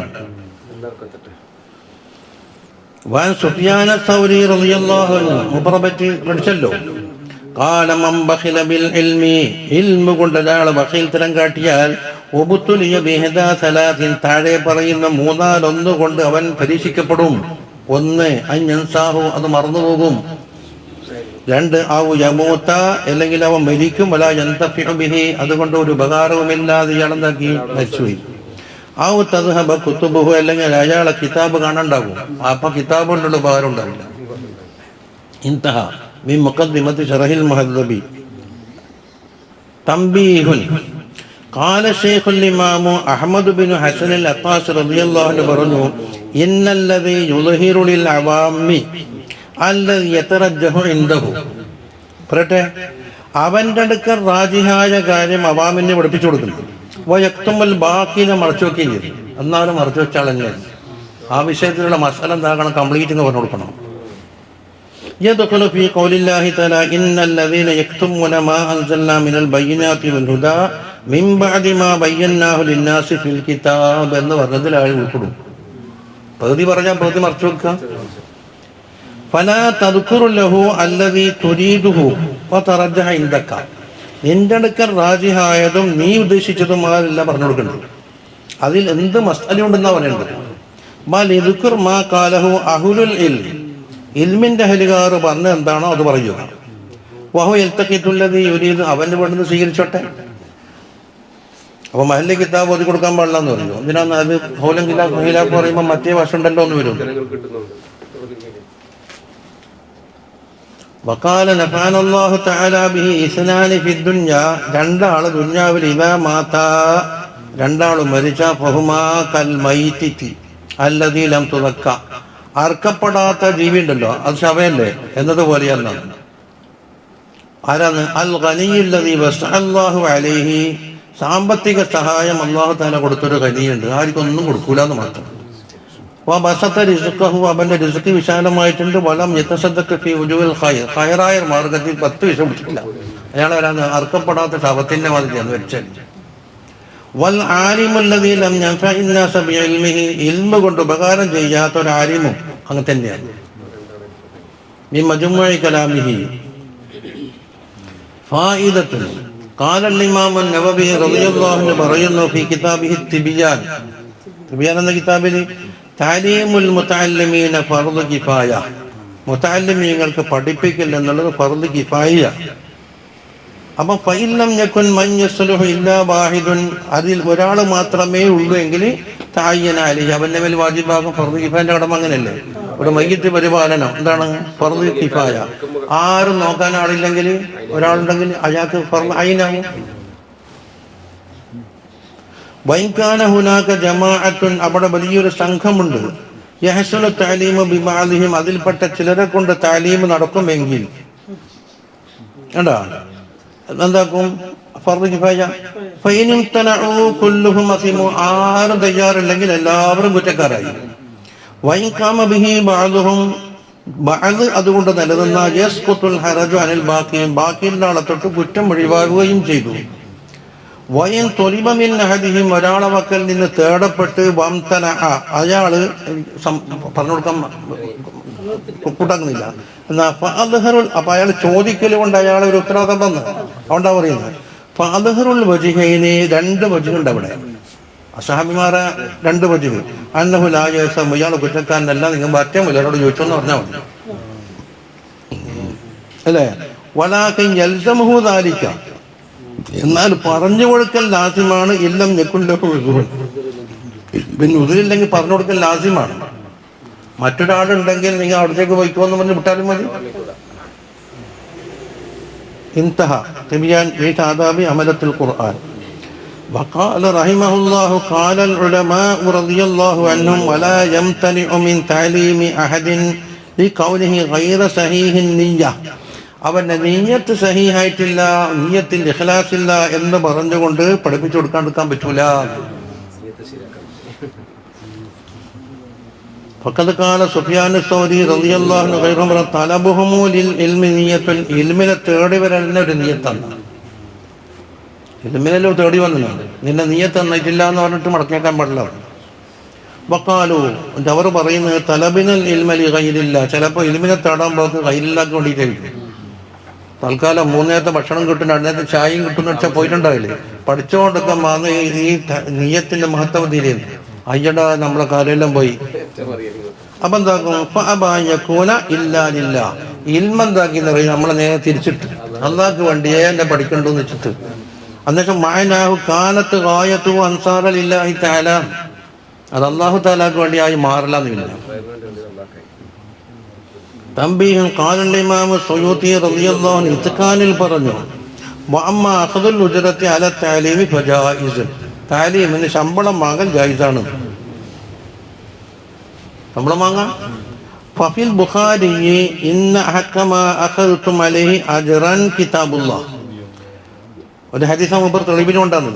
വൻ സുഫിയാന സൗരി റളിയല്ലാഹു അൻഹു മുബറബത്തി പഠിച്ചല്ലോ. ഖാല മൻ ബഖില ബിൽ ഇൽമി, ഇൽമു കൊണ്ട് ഒരാൾ ബഖീൽ തരം കാട്ടിയാൽ ഉബ്തുലിയ ബിഹദാ സലാത്തിൻ, താഴെ പറയുന്ന മൂന്നാലൊന്ന് കൊണ്ട് അവൻ പരീക്ഷിക്കപ്പെടും. ഒന്ന് അൻ യൻസാഹു, അത് മറന്നുപോകും. രണ്ട് ഔ യമൂത, അല്ലെങ്കിൽ അവൻ മരിക്കും. വലാ യന്തഫിഉ ബിഹി, അതുകൊണ്ട് ഒരു ഉപകാരവുമില്ലാതെ ഇയാളെന്താക്കി മരിച്ചുപോയി. ഔ തദ്ഹബ കുതുബുഹു, അല്ലെങ്കിൽ അയാളെ കിതാബ് കാണാണ്ടാകും. അപ്പൊ കിതാബ് കൊണ്ടുള്ള ഉപകാരം ഉണ്ടാവില്ല. ഇൻതഹ മിൻ മുഖദ്ദിമത്തി ശറഹിൽ മുഹദ്ദബി. തംബീഹുൻ ഖാല ശൈഖുൽ ഇമാമു അഹ്മദ് ബിൻ ഹസൻ അൽ അത്താസ് റളിയല്ലാഹു അൻഹു പറഞ്ഞു, ഇന്നല്ലദീ യുദ്ഹിറു ലിൽ അവാമി അല്ലദീ യതറജ്ജഹു ഇൻദഹു. പറയട്ടെ, അവൻ്റെ അടുക്കൽ റാജിഹായ കാര്യം അവാമിനെ പഠിപ്പിച്ചു കൊടുക്കുന്നു. വയക്തുമുൽ ബാഖിനെ മറച്ചു വെക്കുകയും ചെയ്തു. എന്നാലും മറച്ചു വെച്ചാളെങ്ങനെ ആ വിഷയത്തിലുള്ള മസാല എന്താകണം? കംപ്ലീറ്റ് എന്ന് പറഞ്ഞു കൊടുക്കണം. യദ്ഖുലു ഫീ ഖൗലില്ലാഹി തആല ഇന്നല്ലദീന യക്തുമൂന മാ അൻസൽനാ മിനൽ ബയ്യിനാതി വൽ ഹുദാ മിൻ ബഅദി മാ ബയ്യനാഹു ലിന്നാസി ഫിൽ കിതാബ് എന്ന് പറഞ്ഞതിൽ ആൾ ഉൾപ്പെടും. പകുതി പറഞ്ഞാൽ പകുതി മറച്ചു വെക്കുക. ഫലാ തദ്കുറു ലഹു അല്ലദീ തുരീദുഹു വതറജ്ജഹ ഇൻദക, നിന്റെ അടുക്കൽ റാജിഹായതും നീ ഉദ്ദേശിച്ചതുമായല്ല പറഞ്ഞു കൊടുക്കുന്നത്. അതിൽ എന്ത് മസ്അലയുണ്ടെന്നാ പറയേണ്ടത്. ബലിദ്കുർ മാ ഖാലഹു അഹ്ലുൽ ഇൽം, ഇൽമിന്റെ അഹ്ലുകാർ പറഞ്ഞ എന്താണോ അത് പറയുക. വഹു യൽതഖിതുല്ലദീ യുരീദു, അവന്റെ വേണ്ടുന്നത് സ്വീകരിച്ചോട്ടെ. അപ്പൊ മഹല്ല് കിതാബ് ഓതി കൊടുക്കാൻ പാടില്ല എന്ന് പറഞ്ഞു. എന്തിനാന്ന്? അത് ഹൗലൻ ഖിലാഫ് പറയുമ്പോൾ മറ്റേ വശം ഉണ്ടല്ലോ എന്ന് വരും. വഖാല നഫഅനല്ലാഹു തആല ബിഹി ഇസ്നാനി ഫിദ്ദുനിയ, രണ്ടാള് ദുനിയാവിൽ ഇദാ മാതാ, രണ്ടാളും മരിച്ച ഫഹുമാ കൽ മൈതി അല്ലദീ ലം തുദക്ക, അർക്കപ്പെടാത്ത ജീവി ഉണ്ടല്ലോ അത് ശവയല്ലേ എന്നതുപോലെയാണ്. ആരാണ്? അൽ ഗനിയുല്ലദീ വസഅല്ലാഹു അലൈഹി, സാമ്പത്തിക സഹായം അല്ലാഹു തആല കൊടുത്തൊരു ഖനിയുണ്ട്, ആർക്കൊന്നും കൊടുക്കൂല എന്ന് മാത്രം. വബസത റിസ്ഖഹു, അവന്റെ റിസ്ക് വിശാലമായിട്ടുണ്ട്. വലം യതസദ്ദഖ ഫീ ഉജൂൽ ഖൈർ, ഖൈറായ മാർഗ്ഗത്തിൽ 10 പൈസ കൊടുത്തില്ല. അയാൾ വരാൻ അർക്കപ്പെടാത്ത ശവത്തിന്റെ മാതിരിയാണ് വെച്ചത്. വൽ ആലിമുല്ലദീ ലം യൻഫഇന്നാസ ബിഇൽമിഹി, ഇൽമ കൊണ്ട് ഉപകാരം ചെയ്യാത്ത ഒരു ആലിമും അങ്ങനെ തന്നെയാണ്. മിൻ മജ്മുഇ കലാമിഹി ഫായിദത്തുൻ ഖാല അൽ ഇമാം അൻ-നവവി റളിയല്ലാഹു അൻഹു പറയുന്നു ഫീ കിതാബിഹി തിബിയാൻ, തിബിയാൻ എന്ന കിതാബിൽ തഅലീമുൽ മുതഅല്ലിമീന ഫർദ് കിഫായ, മുതഅല്ലിമീങ്ങൾക്ക് പഠിപ്പിക്കൽ എന്നുള്ളത് ഫർദ് കിഫായ. അപ്പം ഫഇല്ലം യകുൻ മൻ യസ്ലുഹു ഇല്ലാ വാഹിദുൻ, അതിൽ ഒരാൾ മാത്രമേ ഉള്ളൂ എങ്കിൽ തഅയ്യന അലൈഹി, അവന്റെ മേൽ വാജിബാകും. ഫർദ് കിഫായന്റെ കടമ അങ്ങനെയല്ലേ? ഒരു മയ്യിത്ത് പരിപാലനം എന്താണ്? ഫർദ് കിഫായ. ആരും നോക്കാൻ ആളില്ലെങ്കിൽ ഒരാളുണ്ടെങ്കിൽ അയാൾക്ക് ഫർദ് ഐനാകും. വൈകാന ഹുനാക ജമാഅത്തുൻ, അവിടെ വലിയൊരു സംഘമുണ്ട്. യഹ്സുനു തഅലീമു ബിബഅദിഹിം, അതിൽപ്പെട്ട ചിലരെ കൊണ്ട് തഅലീം നടക്കുമെങ്കിൽ എന്താക്കും? ഫർദ് കിഫായ. ഫഇൻ തനഉ കുല്ലുഹും അസിമു, ആരും തയ്യാറില്ലെങ്കിൽ എല്ലാവരും കുറ്റക്കാരായി. വൈൻ ഖാമ ബിഹി ബഅദുഹും, ബഅദ് അതുകൊണ്ട് നിലനിന്ന യസ്ഖുതുൽ ഹറജു അനിൽ ബാക്കിയും ബാക്കിയുള്ള ആളെ തൊട്ട് കുറ്റം ഒഴിവാകുകയും ചെയ്തു. വയൻ തൊലിബ മിൻ അഹദിഹിം ഒരാളെ വക്കൽ നിന്ന് തേടപ്പെട്ട് വംതന അയാള് പറഞ്ഞു കൊടുക്കാൻ കൂട്ടാക്കുന്നില്ല എന്നാ ഫഅദ്ഹറുൽ അപ്പൊ അയാൾ ചോദിക്കൽ കൊണ്ട് അയാൾ ഒരു ഉത്തരവാദിത്തം തന്നു. അതുകൊണ്ടാ പറയുന്നത് ഫഅദ്ഹറുൽ വജ്ഹൈനി രണ്ട് വജ്ഹുണ്ട് അവിടെ അസഹാബിമാരെ രണ്ട് വജ്ഹ് അന്നഹു ലാ യസമു ഇയാൾ കുറ്റക്കാരനല്ല നിങ്ങൾ മറ്റേ മുലരോട് ചോദിച്ചോന്ന് പറഞ്ഞാൽ മതി അല്ലേ. വലാകിൻ യൽസമുഹു ദാലിക എന്നാൽ പറഞ്ഞു കൊടുക്കൽ ലാസിമാണ്. ഇല്ലം യകുല്ലഹു ഉസ്റുൻ പിന്നെ ഉസ്റില്ലെങ്കിൽ പറഞ്ഞു കൊടുക്കൽ ലാസിമാണ്. മറ്റൊരാളുണ്ടെങ്കിൽ നിങ്ങൾ അവിടത്തേക്ക് പോയിക്കോന്ന് പറഞ്ഞ് വിട്ടാലും മതി. ഇൻതഹ തിബിയാൻ ഫീ ആദാബി അമലത്തുൽ ഖുർആൻ. وقال رحمه الله قال العلماء رضي الله عنهم ولا يمتنع من تعليم أحد لقوله غير صحيح النية അവന്റെ നീയത്ത് സഹീഹായിട്ടില്ല, നീയത്തിൽ ഇഖ്ലാസ് ഇല്ല എന്ന് പറഞ്ഞുകൊണ്ട് പഠിപ്പിച്ചു കൊടുക്കാണ്ടിരിക്കാൻ പറ്റൂല. ഫഖദ് ഖാല സുഫ്യാൻ അസ്-സൗരി റളിയല്ലാഹു അൻഹു ഖൈറു തലബുഹുമു ലിൽ ഇൽമി നിയ്യത്തുൻ ഇൽമിനെ തേടി വരുന്ന ഒരു നിയ്യത്താണ്. ഇൽമിനല്ലോ തേടി വന്നതാണ്. നിന്നെ നീയത്ത് തന്നിട്ടില്ല എന്ന് പറഞ്ഞിട്ട് മടക്കേക്കാൻ പാടില്ല. വഖാലു അവർ പറയുന്നത് തലബിനൽ ഇൽമലി ഗൈരില്ല. ചിലപ്പോൾ ഇൽമിനെ തേടാൻ പോക്ക് ഗൈരില്ലാക്ക് വേണ്ടിയിട്ടായിരിക്കും. തൽക്കാലം 3 നേരത്തെ ഭക്ഷണം കിട്ടുന്ന 2 നേരത്തെ ചായയും കിട്ടുന്ന വെച്ചാൽ പോയിട്ടുണ്ടാവില്ലേ. പഠിച്ചുകൊണ്ടൊക്കെ വന്ന് ഈ നീയത്തിന്റെ മഹത്വം തീരുന്നു. അയ്യട നമ്മളെ കാലെല്ലാം പോയി. അപ്പൊ എന്താക്കും ഇല്ലാലില്ല ഇൽമെന്താക്കി എന്ന് പറയും. നമ്മളെ നേരെ തിരിച്ചിട്ട് അള്ളാഹ്ക്ക് വേണ്ടിയേ എന്നെ പഠിക്കണ്ടെന്ന് വെച്ചിട്ട് അന്നേരം മായനാഹു കാലത്ത് ഗായത്തു അൻസാറലില്ലാഹി തആല അത് അല്ലാഹു തആലാക്ക് വേണ്ടിയായി മാറില്ലെന്നില്ല. തംബീഹുൻ ഖാല ഇമാം സുയൂത്തി റളിയല്ലാഹു അൻഹു ഇത്കാനിൽ പറഞ്ഞു വഅമ്മ അഖദുൽ ഉജ്റത്തി അല തഅലീമി ഫജായിസ് തഅലീമിന് ശമ്പളം വാങ്ങൽ ജായിസാണ്. ശമ്പളം വാങ്ങാം. ഫഫിൽ ബുഖാരി ഇന്ന അഹക്കമ അഖദതും അലൈഹി അജ്റൻ കിതാബുല്ലാഹ് ഒരു ഹദീസ് മുമ്പ് തെളിവിനുകൊണ്ടാണ്.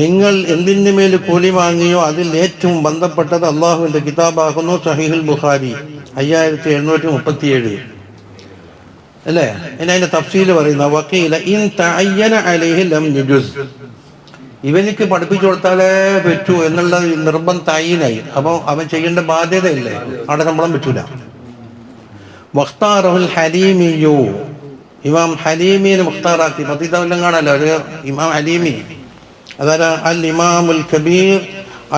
നിങ്ങൾ എന്തിനു മേൽ കൂലി വാങ്ങിയോ അതിൽ ഏറ്റവും ബന്ധപ്പെട്ടത് അള്ളാഹുവിന്റെ കിതാബാകുന്നു. സഹീഹുൽ ബുഖാരി 5737 അല്ലേ. ഇനി അതിന്റെ തഫ്സീൽ പറയുന്ന വക്കീല ഇൻ തഅയ്യന അലൈഹി ലം യുജുസ് ഇവനിക്ക് പഠിപ്പിച്ചു കൊടുത്താലേ പറ്റൂ എന്നുള്ള നിർബന്ധം തയ്യിനായി. അപ്പോൾ അവൻ ചെയ്യേണ്ട ബാധ്യതയില്ലേ, അവിടെ ശമ്പളം പറ്റൂല. വഖ്താറഹുൽ ഹലീമിയു ഇമാം ഹലീമിനെ മുഖ്താറാക്കി. പതിതവല്ലം കാണല്ലോ ഒരു ഇമാം ഹലീമി. അതായത് അൽ ഇമാമുൽ കബീർ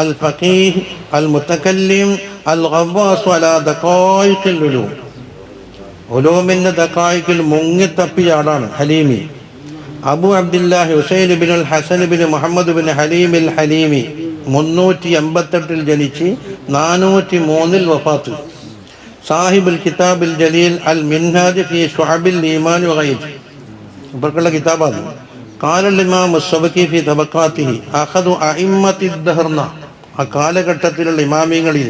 അൽ ഫഖീഹ് അൽ മുതകല്ലിം അൽ ഗവാസ് അലാ ദഖായിഖിൽ ഉലൂം ഉലൂമിന്റെ ദഖായിഖിൽ മുങ്ങിത്തപ്പിയ ആളാണ് ഹലീമി. അബു അബ്ദുല്ലാഹി ഹുസൈൻ ബിൻ അൽ Hassan bin Muhammad bin Haleem അൽ ഹലീമി 388 ജനിച്ച് 403 വഫാത്ത്. സാഹിബുൽ കിതാബിൽ ജലീൽ അൽ മിൻഹാജ് ഫി ശുഅബിൽ ഈമാൻ വഗൈർ ഇവർക്കുള്ള കിതാബാണ്. ഖാല ഇമാം അസ്-സബകി ഫി തബഖാതിഹി അഖദു അഇമ്മത്തി ദഹർന ആ കാലഘട്ടത്തിലുള്ള ഇമാമിങ്ങളിൽ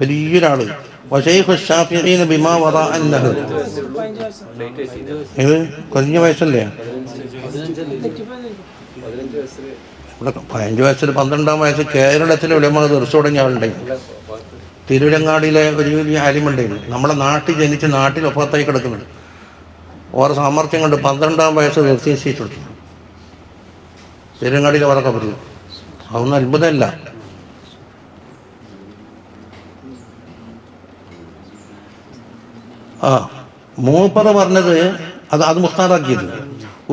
വലിയൊരാള് വശൈഖു ശാഫിഈന ബിമാ വറാ അൻ-നഹർ ഇത് കുറഞ്ഞ വയസ്സല്ലേ. ഇവിടെ 15 വയസ്സിൽ 12-ാം വയസ്സ് കേരളത്തിലെ ഉലമാ ദർസ് തുടങ്ങിയ ആളുണ്ടായി. തിരുവരങ്ങാടിയിലെ ഒരു വലിയ ആലിമുണ്ടായിരുന്നു. നമ്മളെ നാട്ടിൽ ജനിച്ച് നാട്ടിൽ ഒപ്പത്തായി കിടക്കുന്നുണ്ട്. ഓരോ സാമർത്ഥ്യം കൊണ്ട് 12-ാം വയസ്സ് നിർത്തിച്ചു കൊടുത്തു. തിരുവരങ്ങാടിയിൽ ഓരോ കബറി അതൊന്നും അത്ഭുതമല്ല. മൂപ്പറ പറഞ്ഞത് അത് മുഖ്താറാക്കിയത്.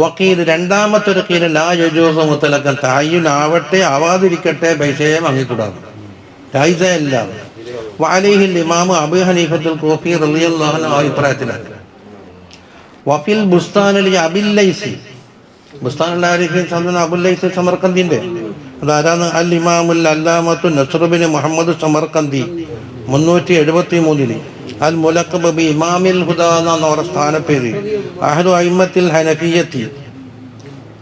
വക്കീൽ രണ്ടാമത്തെ ഒരു കീല ലാ യജൂസു മുത്തലഖൻ തഅയ്യുനാവട്ടെ ആവാതിരിക്കട്ടെ പൈസയെ വാങ്ങിക്കൂടാതെ ജായിസല്ല. വഅലൈഹി ഇമാം അബൂ ഹനീഫത്തുൽ കൂഫി റളിയല്ലാഹു അൻഹു അഭിപ്രായത്തിലാണ്. വഫിൽ ബുസ്താനിൽ അബിൽ ലൈസി ബുസ്താനുൽ ആരിഫീൻ സദന അബുൽ ലൈസി സമർക്കന്ദിന്റെ അതാരാണ് അൽ ഇമാമുൽ അല്ലാമത്തു നസ്ർ ബിൻ മുഹമ്മദ് സമർക്കന്ദി 373 അൽ മുലഖബ് ബി ഇമാമിൽ ഹുദാ എന്ന അവരുടെ സ്ഥാനപ്പേര്. അഹ്ലു അയിമ്മത്തിൽ ഹനഫിയ്യത്തി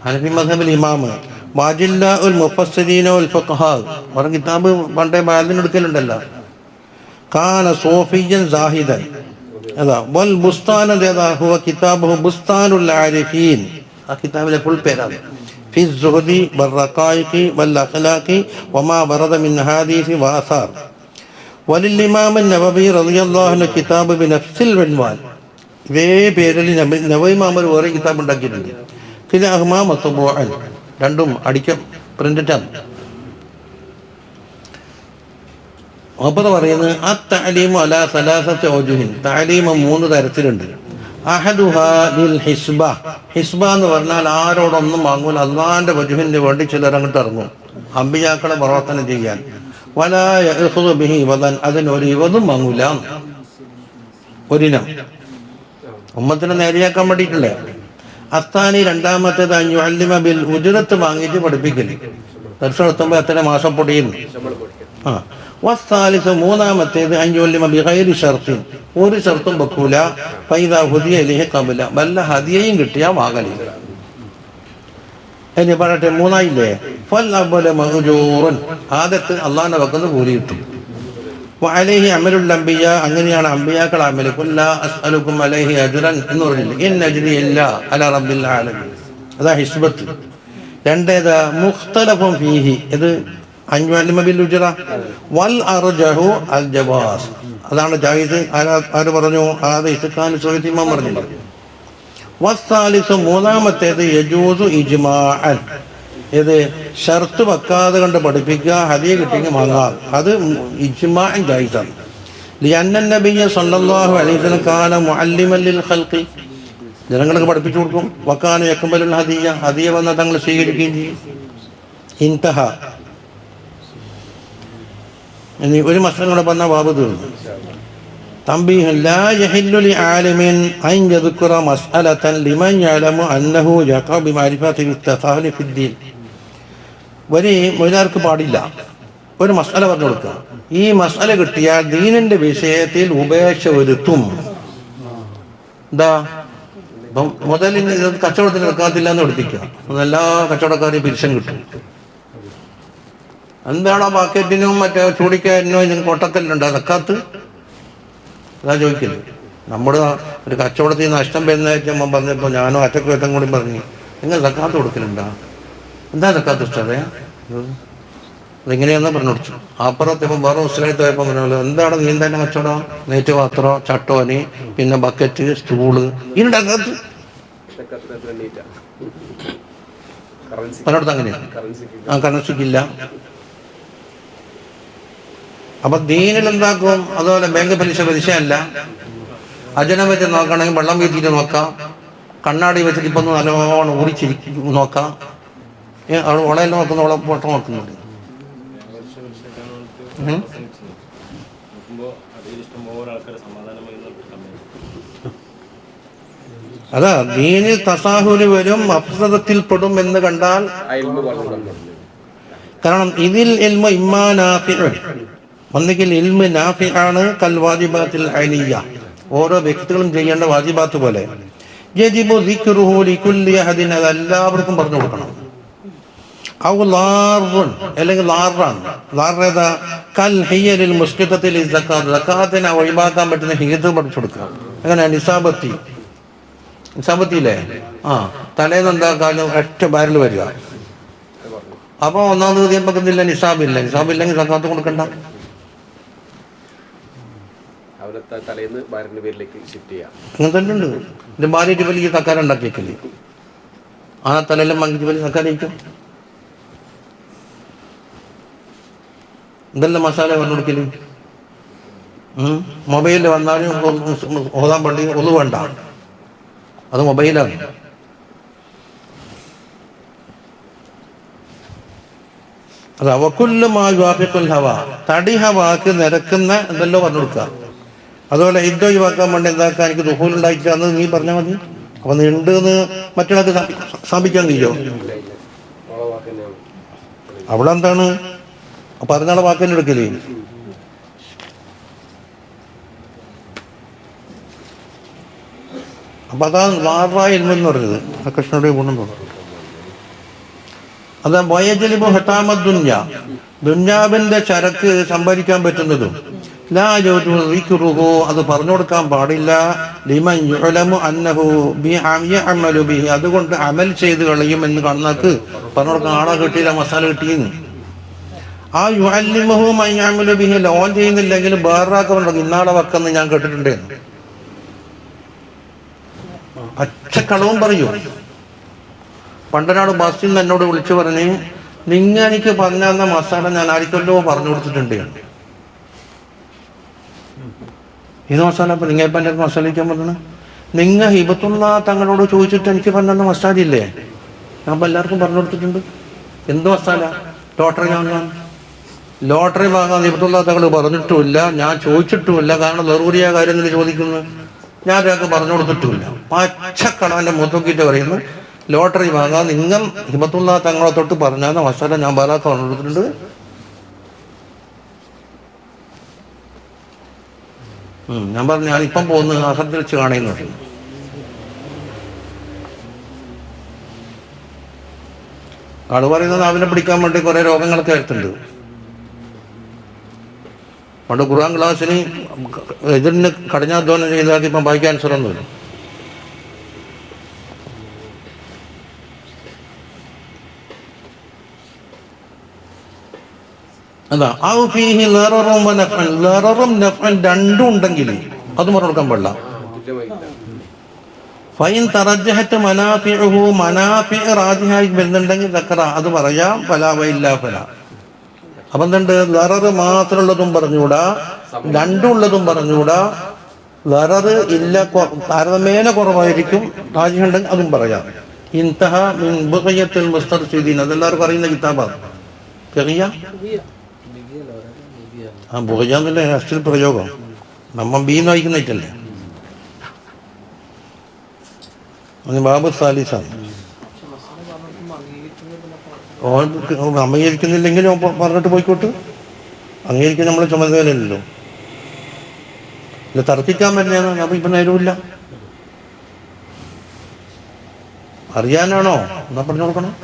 ഹനഫി മദ്ഹബിൽ ഇമാം വാജില്ലാഉൽ മുഫസ്സിരീന വൽ ഫഖഹാ അവരുടെ കിതാബ് പണ്ടേ ബാലിന് എടുക്കലുണ്ടല്ലോ. കാന സൂഫിയ്യൻ സാഹിദൻ അതാ വൽ ബുസ്താൻ അതാ ഹുവ കിതാബുഹു ബുസ്താനുൽ ആരിഫീൻ ആ കിതാബിലെ ഫുൾ പേരാണ്. ഫി സുഹദി വൽ റഖായിഖി വൽ അഖ്ലാഖി വമാ വറദ മിൻ ഹദീസി വആസാർ വലിൽ നവവി റളിയല്ലാഹു അൻഹു കിതാബ് ബിനഫ്സിൽ ഉൻവാൻ. ഇതേ പേരിൽ നവവി ഇമാം ഒരു വേറെ കിതാബ് ഉണ്ടാക്കിയിട്ടുണ്ട്. കിലാഹുമാ മത്ബൂഅൻ, രണ്ടും പ്രിന്റിട്ടാണ്. അപ്പോൾ പറയുന്നത് അത്തഅലീമു അലാ സലാസത്തി ഔജുഹിൻ, തഅലീമ് 3 തരത്തിലുണ്ട്. അഹദുഹാ ലിൽ ഹിസ്ബ, ഹിസ്ബ എന്ന് പറഞ്ഞാൽ ആരോടൊന്നും വാങ്ങൂല, അള്ളാഹിന്റെ വജുഹിന് വേണ്ടി ചിലർ അങ്ങോട്ട് ഇറങ്ങും അമ്പിയാക്കളെ പ്രവർത്തനം ചെയ്യാൻ. വലാ യഖുദു ബിഹി വദൻ, അതിനൊരു ഇവതും വാങ്ങൂല. ഒരിനം ഉമ്മത്തിനെ നേരെയാക്കാൻ വേണ്ടിയിട്ടില്ലേ. അസ്താനി, രണ്ടാമത്തേത് അയ്യുഅല്ലിമ ബിൽ ഉജ്റത്ത്, വാങ്ങിയിട്ട് പഠിപ്പിക്കല്. ദർശനം എത്തുമ്പോൾ എത്ര മാസം പൊടിയുന്നു. വസ്സാലിസ്, മൂന്നാമത്തേത് അയ്യുഅല്ലിമ ബിഗൈരി ശർത്തിൻ, ഒരു ഷർത്തും വെക്കൂല. ഫൈദാ ഹുദിയ ഇലൈഹി ഖബല, വല്ല ഹദിയയും കിട്ടിയാൽ വാങ്ങലില്ല. ഇനി പറയട്ടെ, മൂന്നായില്ലേ. ഫൽ അവ്വലു മഅ്ജൂറുൻ, ആദ്യത്തെ അള്ളാഹിന്റെ വക്കത്ത് കൂലി കിട്ടും. വഅലൈഹി അമലുൽ അംബിയ, അങ്ങനെയാണ് അംബിയാക്കൾ അമൽ. ഖുൽ ലാ അസ്അലുക്കും അലൈഹി അജ്റൻ എന്ന് പറഞ്ഞില്ല. ഇൻ അജ്രി ഇല്ലാ അലാ റബ്ബിൽ ആലമീൻ, അതാ ഹിസ്ബത്ത്. രണ്ടേതാ മുഖ്തലഫുൻ ഫീഹി, ഇത് അൻവഅല്ലിമ ബിൽ ഉജ്റ. വൽ അർജഹു അൽ ജവാസ്, അതാണ് ജായിസ്. ആര് പറഞ്ഞു? അത് ഇത്ഖാൻ സുഹൈത്തിമാം പറഞ്ഞില്ല. വസ്സാലിസു, മൂന്നാമത്തേത് യജൂസു ഇജ്മാഅൻ, ഇത് ഷർത്ത് വെക്കാതെ കൊണ്ട് പഠിപ്പിക്കുക, ഹദിയ കിട്ടിയെങ്കിൽ വാങ്ങാം. അത് ഇജ്മാഅൻ ജായിസാണ്. ലിഅന്ന നബിയ്യ സല്ലല്ലാഹു അലൈഹി വസല്ലം കാന മുഅല്ലിമൻ ലിൽ ഖൽഖി, ജനങ്ങൾക്ക് പഠിപ്പിച്ചു കൊടുക്കും. വകാന യഖ്ബലുൽ ഹദിയ, ഹദിയ വന്നാൽ തങ്ങൾ സ്വീകരിക്കുകയും ചെയ്യും. ഇൻതഹ. ഇനി ഒരു മസല കൂടെ പറഞ്ഞാൽ ബാബ് തീർന്നു. തംബീഹ് ലാ യഹില്ലു ലിആലിമിൻ അൻ യദ്കുറ മസ്അലതൻ ലിമൻ യഅലമു അന്നഹു യഖഅ ബിമഅരിഫതി ബിത്തസാഹുലി ഫിദ്ദീൻ. ഒരു മൊയ്ലാർക്ക് പാടില്ല ഒരു മസ്അല പറഞ്ഞു കൊടുക്കുക. ഈ മസ്അല കിട്ടിയാൽ ദീനിന്റെ വിഷയത്തിൽ ഉപേക്ഷ വരുത്തും. എന്താ ഇപ്പം മുതലിന് കച്ചവടത്തിന് എടുക്കാത്തില്ല എന്ന് പഠിപ്പിക്കുക. എല്ലാ കച്ചവടക്കാരെയും പിരിശം കിട്ടും. എന്താണോ പാക്കറ്റിനും മറ്റേ ചൂടിക്കാരനോ ഇതിന് കൊട്ടക്കല്ലുണ്ട് അതൊക്കാത്ത്, അതാ ചോദിക്കുന്നത്. നമ്മുടെ ഒരു കച്ചവടത്തിൽ നഷ്ടം വരുന്ന പറഞ്ഞപ്പോൾ ഞാനോ അറ്റക്കുവറ്റം കൂടി പറഞ്ഞു, നിങ്ങൾ സക്കാത്ത് കൊടുക്കലുണ്ടാ? എന്താ സക്കാത്ത് ഇഷ്ടമേ? അതെങ്ങനെയാണെന്ന് പറഞ്ഞു കൊടുത്തു. അപ്പുറത്തിപ്പം വേറെ മുസ്ലിമായിട്ട് പോയപ്പോൾ പറഞ്ഞല്ലോ, എന്താണ് നീ തന്നെ കച്ചവടം? നെയ്റ്റ് പാത്രം, ചട്ടോന്, പിന്നെ ബക്കറ്റ്, സ്റ്റൂള്, ഇതിനകത്ത് പലയിടത്തും അങ്ങനെയാണ്. കറൻസിക്കില്ല. അപ്പൊ ദീനിൽ എന്താക്കും? അതുപോലെ ബാങ്ക് പലിശയല്ല. അജനം വെച്ച് നോക്കണമെങ്കിൽ വെള്ളം വീട്ടിയിട്ട് നോക്കാം. കണ്ണാടി വെച്ചിട്ട് ഇപ്പൊ നല്ലോണം ഊടിച്ചിരിക്കും നോക്കാം. അവിടെ ഓളയെല്ലാം നോക്കുന്ന ഓളെ ഫോട്ടോ നോക്കുന്നുണ്ട്. അതാ ദീനിൽ തസാഹുല് വരും, അഫ്സദത്തിൽ പെടും എന്ന് കണ്ടാൽ. കാരണം ഇതിൽ ഇൽമു ഇമ്മാ നാഫിഉൻ, ഒന്നുകിൽ ഇൽമു നാഫിആണ്, കൽ വാജിബാത്തിൽ ഐനിയ്യ, ഓരോ വ്യക്തികളും ചെയ്യേണ്ട വാജിബാത്ത് പോലെ. യജിബു ദിക്റുഹു ലികുല്ലി അഹദിൻ, അത് എല്ലാവർക്കും പറഞ്ഞു കൊടുക്കണം. ഔ ലാറുൻ, അല്ലെങ്കിൽ ലാറാണ്. ലാറേതാ? കൽ ഹിയലിൽ മുസ്കിതത്തിൽ സക്കാത്ത്, സക്കാത്തിനെ ഒഴിവാക്കാൻ പറ്റുന്ന ഹിയത്ത് പഠിച്ചു കൊടുക്കുക. അങ്ങനെ നിസാബത്തി, നിസാബത്തിയില്ലേ? തലേന്ന് എന്താക്കാലും 8 ബാരൽ വരിക. അപ്പോൾ ഒന്നാമത് തീർപ്പക്കുന്നില്ല, നിസാബില്ല. നിസാബില്ലെങ്കിൽ സക്കാത്ത് കൊടുക്കണ്ട. അങ്ങനെ തന്നെ ഉണ്ട്. ഇത് ഭാര്യയ്ക്ക് വലിയ സക്കാര ഉണ്ടാക്കിയേക്കില്ലേ? ആ തലയിലും മങ്ങിച്ച് വലിയ സക്കാരയിക്കും. ഇതെല്ലാം മസാല പറഞ്ഞു കൊടുക്കല്. മൊബൈലിൽ വന്നാലും ഓതാൻ പള്ളി ഒന്നു വേണ്ട, അത് മൊബൈലാണ്. അത് അവക്കുല്ലുമാൽ ഹവ, തടി ഹവാക്ക് നിരക്കുന്ന എന്തെല്ലോ പറഞ്ഞു കൊടുക്കുക. അതുപോലെ ഹിദ്ദ ഒഴിവാക്കാൻ വേണ്ടി എന്താക്കാൻ, എനിക്ക് ദുഹൂലുണ്ടായിട്ടില്ല എന്ന് നീ പറഞ്ഞാൽ മതി. അപ്പൊ നീണ്ട് എന്ന് മറ്റൊരാൾക്ക് സ്ഥാപിക്കാൻ കഴിയോ? അവിടെ എന്താണ് പറഞ്ഞാളെ വാക്കിനെ എടുക്കല്. അപ്പൊ അതാണ് വാറായ ഇൽമെന്ന് പറഞ്ഞത്. കൃഷ്ണയുടെ ഗുണം തോന്നുന്നു. അതാ വയജലിബു ഹതാമദ് ദുനിയ, ദുന്യാവിന്റെ ചരക്ക് സംഭരിക്കാൻ പറ്റുന്നതും. ലാ യജൂസു, അത് പറഞ്ഞു കൊടുക്കാൻ പാടില്ല. ലിമൻ യുഅലമു അന്നഹു യഅമലു ബിഹി, അതുകൊണ്ട് അമൽ ചെയ്ത് കളയും എന്ന് കണ്ണാക്ക് പറഞ്ഞു കൊടുക്കാൻ ആളെ കിട്ടിയില്ല, മസാല കിട്ടിയെന്ന്. ആ യുഅല്ലിമുഹു മൻ യഅമലു ബിഹി, ഓൻ ചെയ്യുന്നില്ലെങ്കിൽ വേറൊരാൾക്ക് പറഞ്ഞു ഇന്നാളെ വക്കെന്ന് ഞാൻ കേട്ടിട്ടുണ്ട്. പച്ചക്കളവും പറയൂ. പണ്ടൊരാൾ ബസ്സിൽ നിന്ന് എന്നോട് വിളിച്ചു പറഞ്ഞ്, നിങ്ങൾ എനിക്ക് പറഞ്ഞു തന്ന മസാല ഞാൻ ആർക്കല്ലോ പറഞ്ഞു കൊടുത്തിട്ടുണ്ട്. ഇത് മസാല ഇപ്പം നിങ്ങൾ ഇപ്പം എൻ്റെ മസാല വയ്ക്കാൻ പറഞ്ഞു, നിങ്ങൾ ഹിബത്തുള്ള തങ്ങളോട് ചോദിച്ചിട്ട് എനിക്ക് പറഞ്ഞു തന്ന മസാല ഇല്ലേ, ഞാൻ ഇപ്പം എല്ലാവർക്കും പറഞ്ഞു കൊടുത്തിട്ടുണ്ട്. എന്ത് മസാല? ലോട്ടറി വാങ്ങാൻ ഹിബത്തുള്ള തങ്ങൾ പറഞ്ഞിട്ടുമില്ല, ഞാൻ ചോദിച്ചിട്ടുമില്ല. കാരണം നെറൂരിയ കാര്യം തന്നെ ചോദിക്കുന്നത്, ഞാൻ ഒരാൾക്ക് പറഞ്ഞു കൊടുത്തിട്ടുമില്ല. പച്ചക്കളവൻ്റെ മുഖത്തോക്കിയിട്ട് പറയുന്നു, ലോട്ടറി വാങ്ങാൻ നിങ്ങൾ ഹിബത്തുള്ള തങ്ങളെ തൊട്ട് പറഞ്ഞാൽ മസാല ഞാൻ ബാലാത്ത പറഞ്ഞു കൊടുത്തിട്ടുണ്ട്. ഞാൻ പറഞ്ഞു ഞാനിപ്പം പോകുന്നു, അസത്തിൽ വെച്ച് കാണുന്നു. ആള് പറയുന്നത് അവനെ പിടിക്കാൻ വേണ്ടി കുറെ രോഗങ്ങളൊക്കെ വരുത്തുണ്ട്. പണ്ട് ഖുർആൻ ക്ലാസ്സിന് ഇതിന് കഠിനാധ്വാനം ചെയ്താൽ ഇപ്പം ബൈ ക്യാൻസർ ഒന്നുമില്ല. അതാ രണ്ടും ഉണ്ടെങ്കിൽ അത് മറക്കാൻ പാടില്ല. ഫൈൻ തറജ്ജഹത്ത് മനാഫിഉഹു, മനാഫി റാജിഹായി വരുന്നുണ്ടെങ്കിൽ ദക്കറ അത് പറയാം. ഫലാ വഇല്ല ഫലാ. അപ്പം എന്തുണ്ട്? ലററ് മാത്രമുള്ളതും പറഞ്ഞുകൂടാ, രണ്ടുള്ളതും പറഞ്ഞുകൂടാ. ലററ് ഇല്ല താരതമ്യേന കുറവായിരിക്കും, റാജിഹുണ്ടെങ്കിൽ അതും പറയാം. ഇൻതഹ മിൻ ബുഖയത്തുൽ മുസ്തർശിദീൻ, അതെല്ലാവരും പറയുന്ന കിതാബാണ്. ബുഖയ എന്നല്ലേ അസ്റ്റിൽ പ്രയോഗം, നമ്മ ബീന്ന് വായിക്കുന്നതല്ലേ. അത് ബാബു സാലിസാണ്. അംഗീകരിക്കുന്നില്ലെങ്കിലും പറഞ്ഞിട്ട് പോയിക്കോട്ട്, അംഗീകരിക്കാൻ നമ്മളെ ചുമതലയല്ലല്ലോ. ഇല്ല തർക്കിക്കാൻ പറ്റുന്നതാണ്. അപ്പം ഇപ്പം നേരമില്ല, അറിയാനാണോ എന്നാ പറഞ്ഞു കൊടുക്കണം.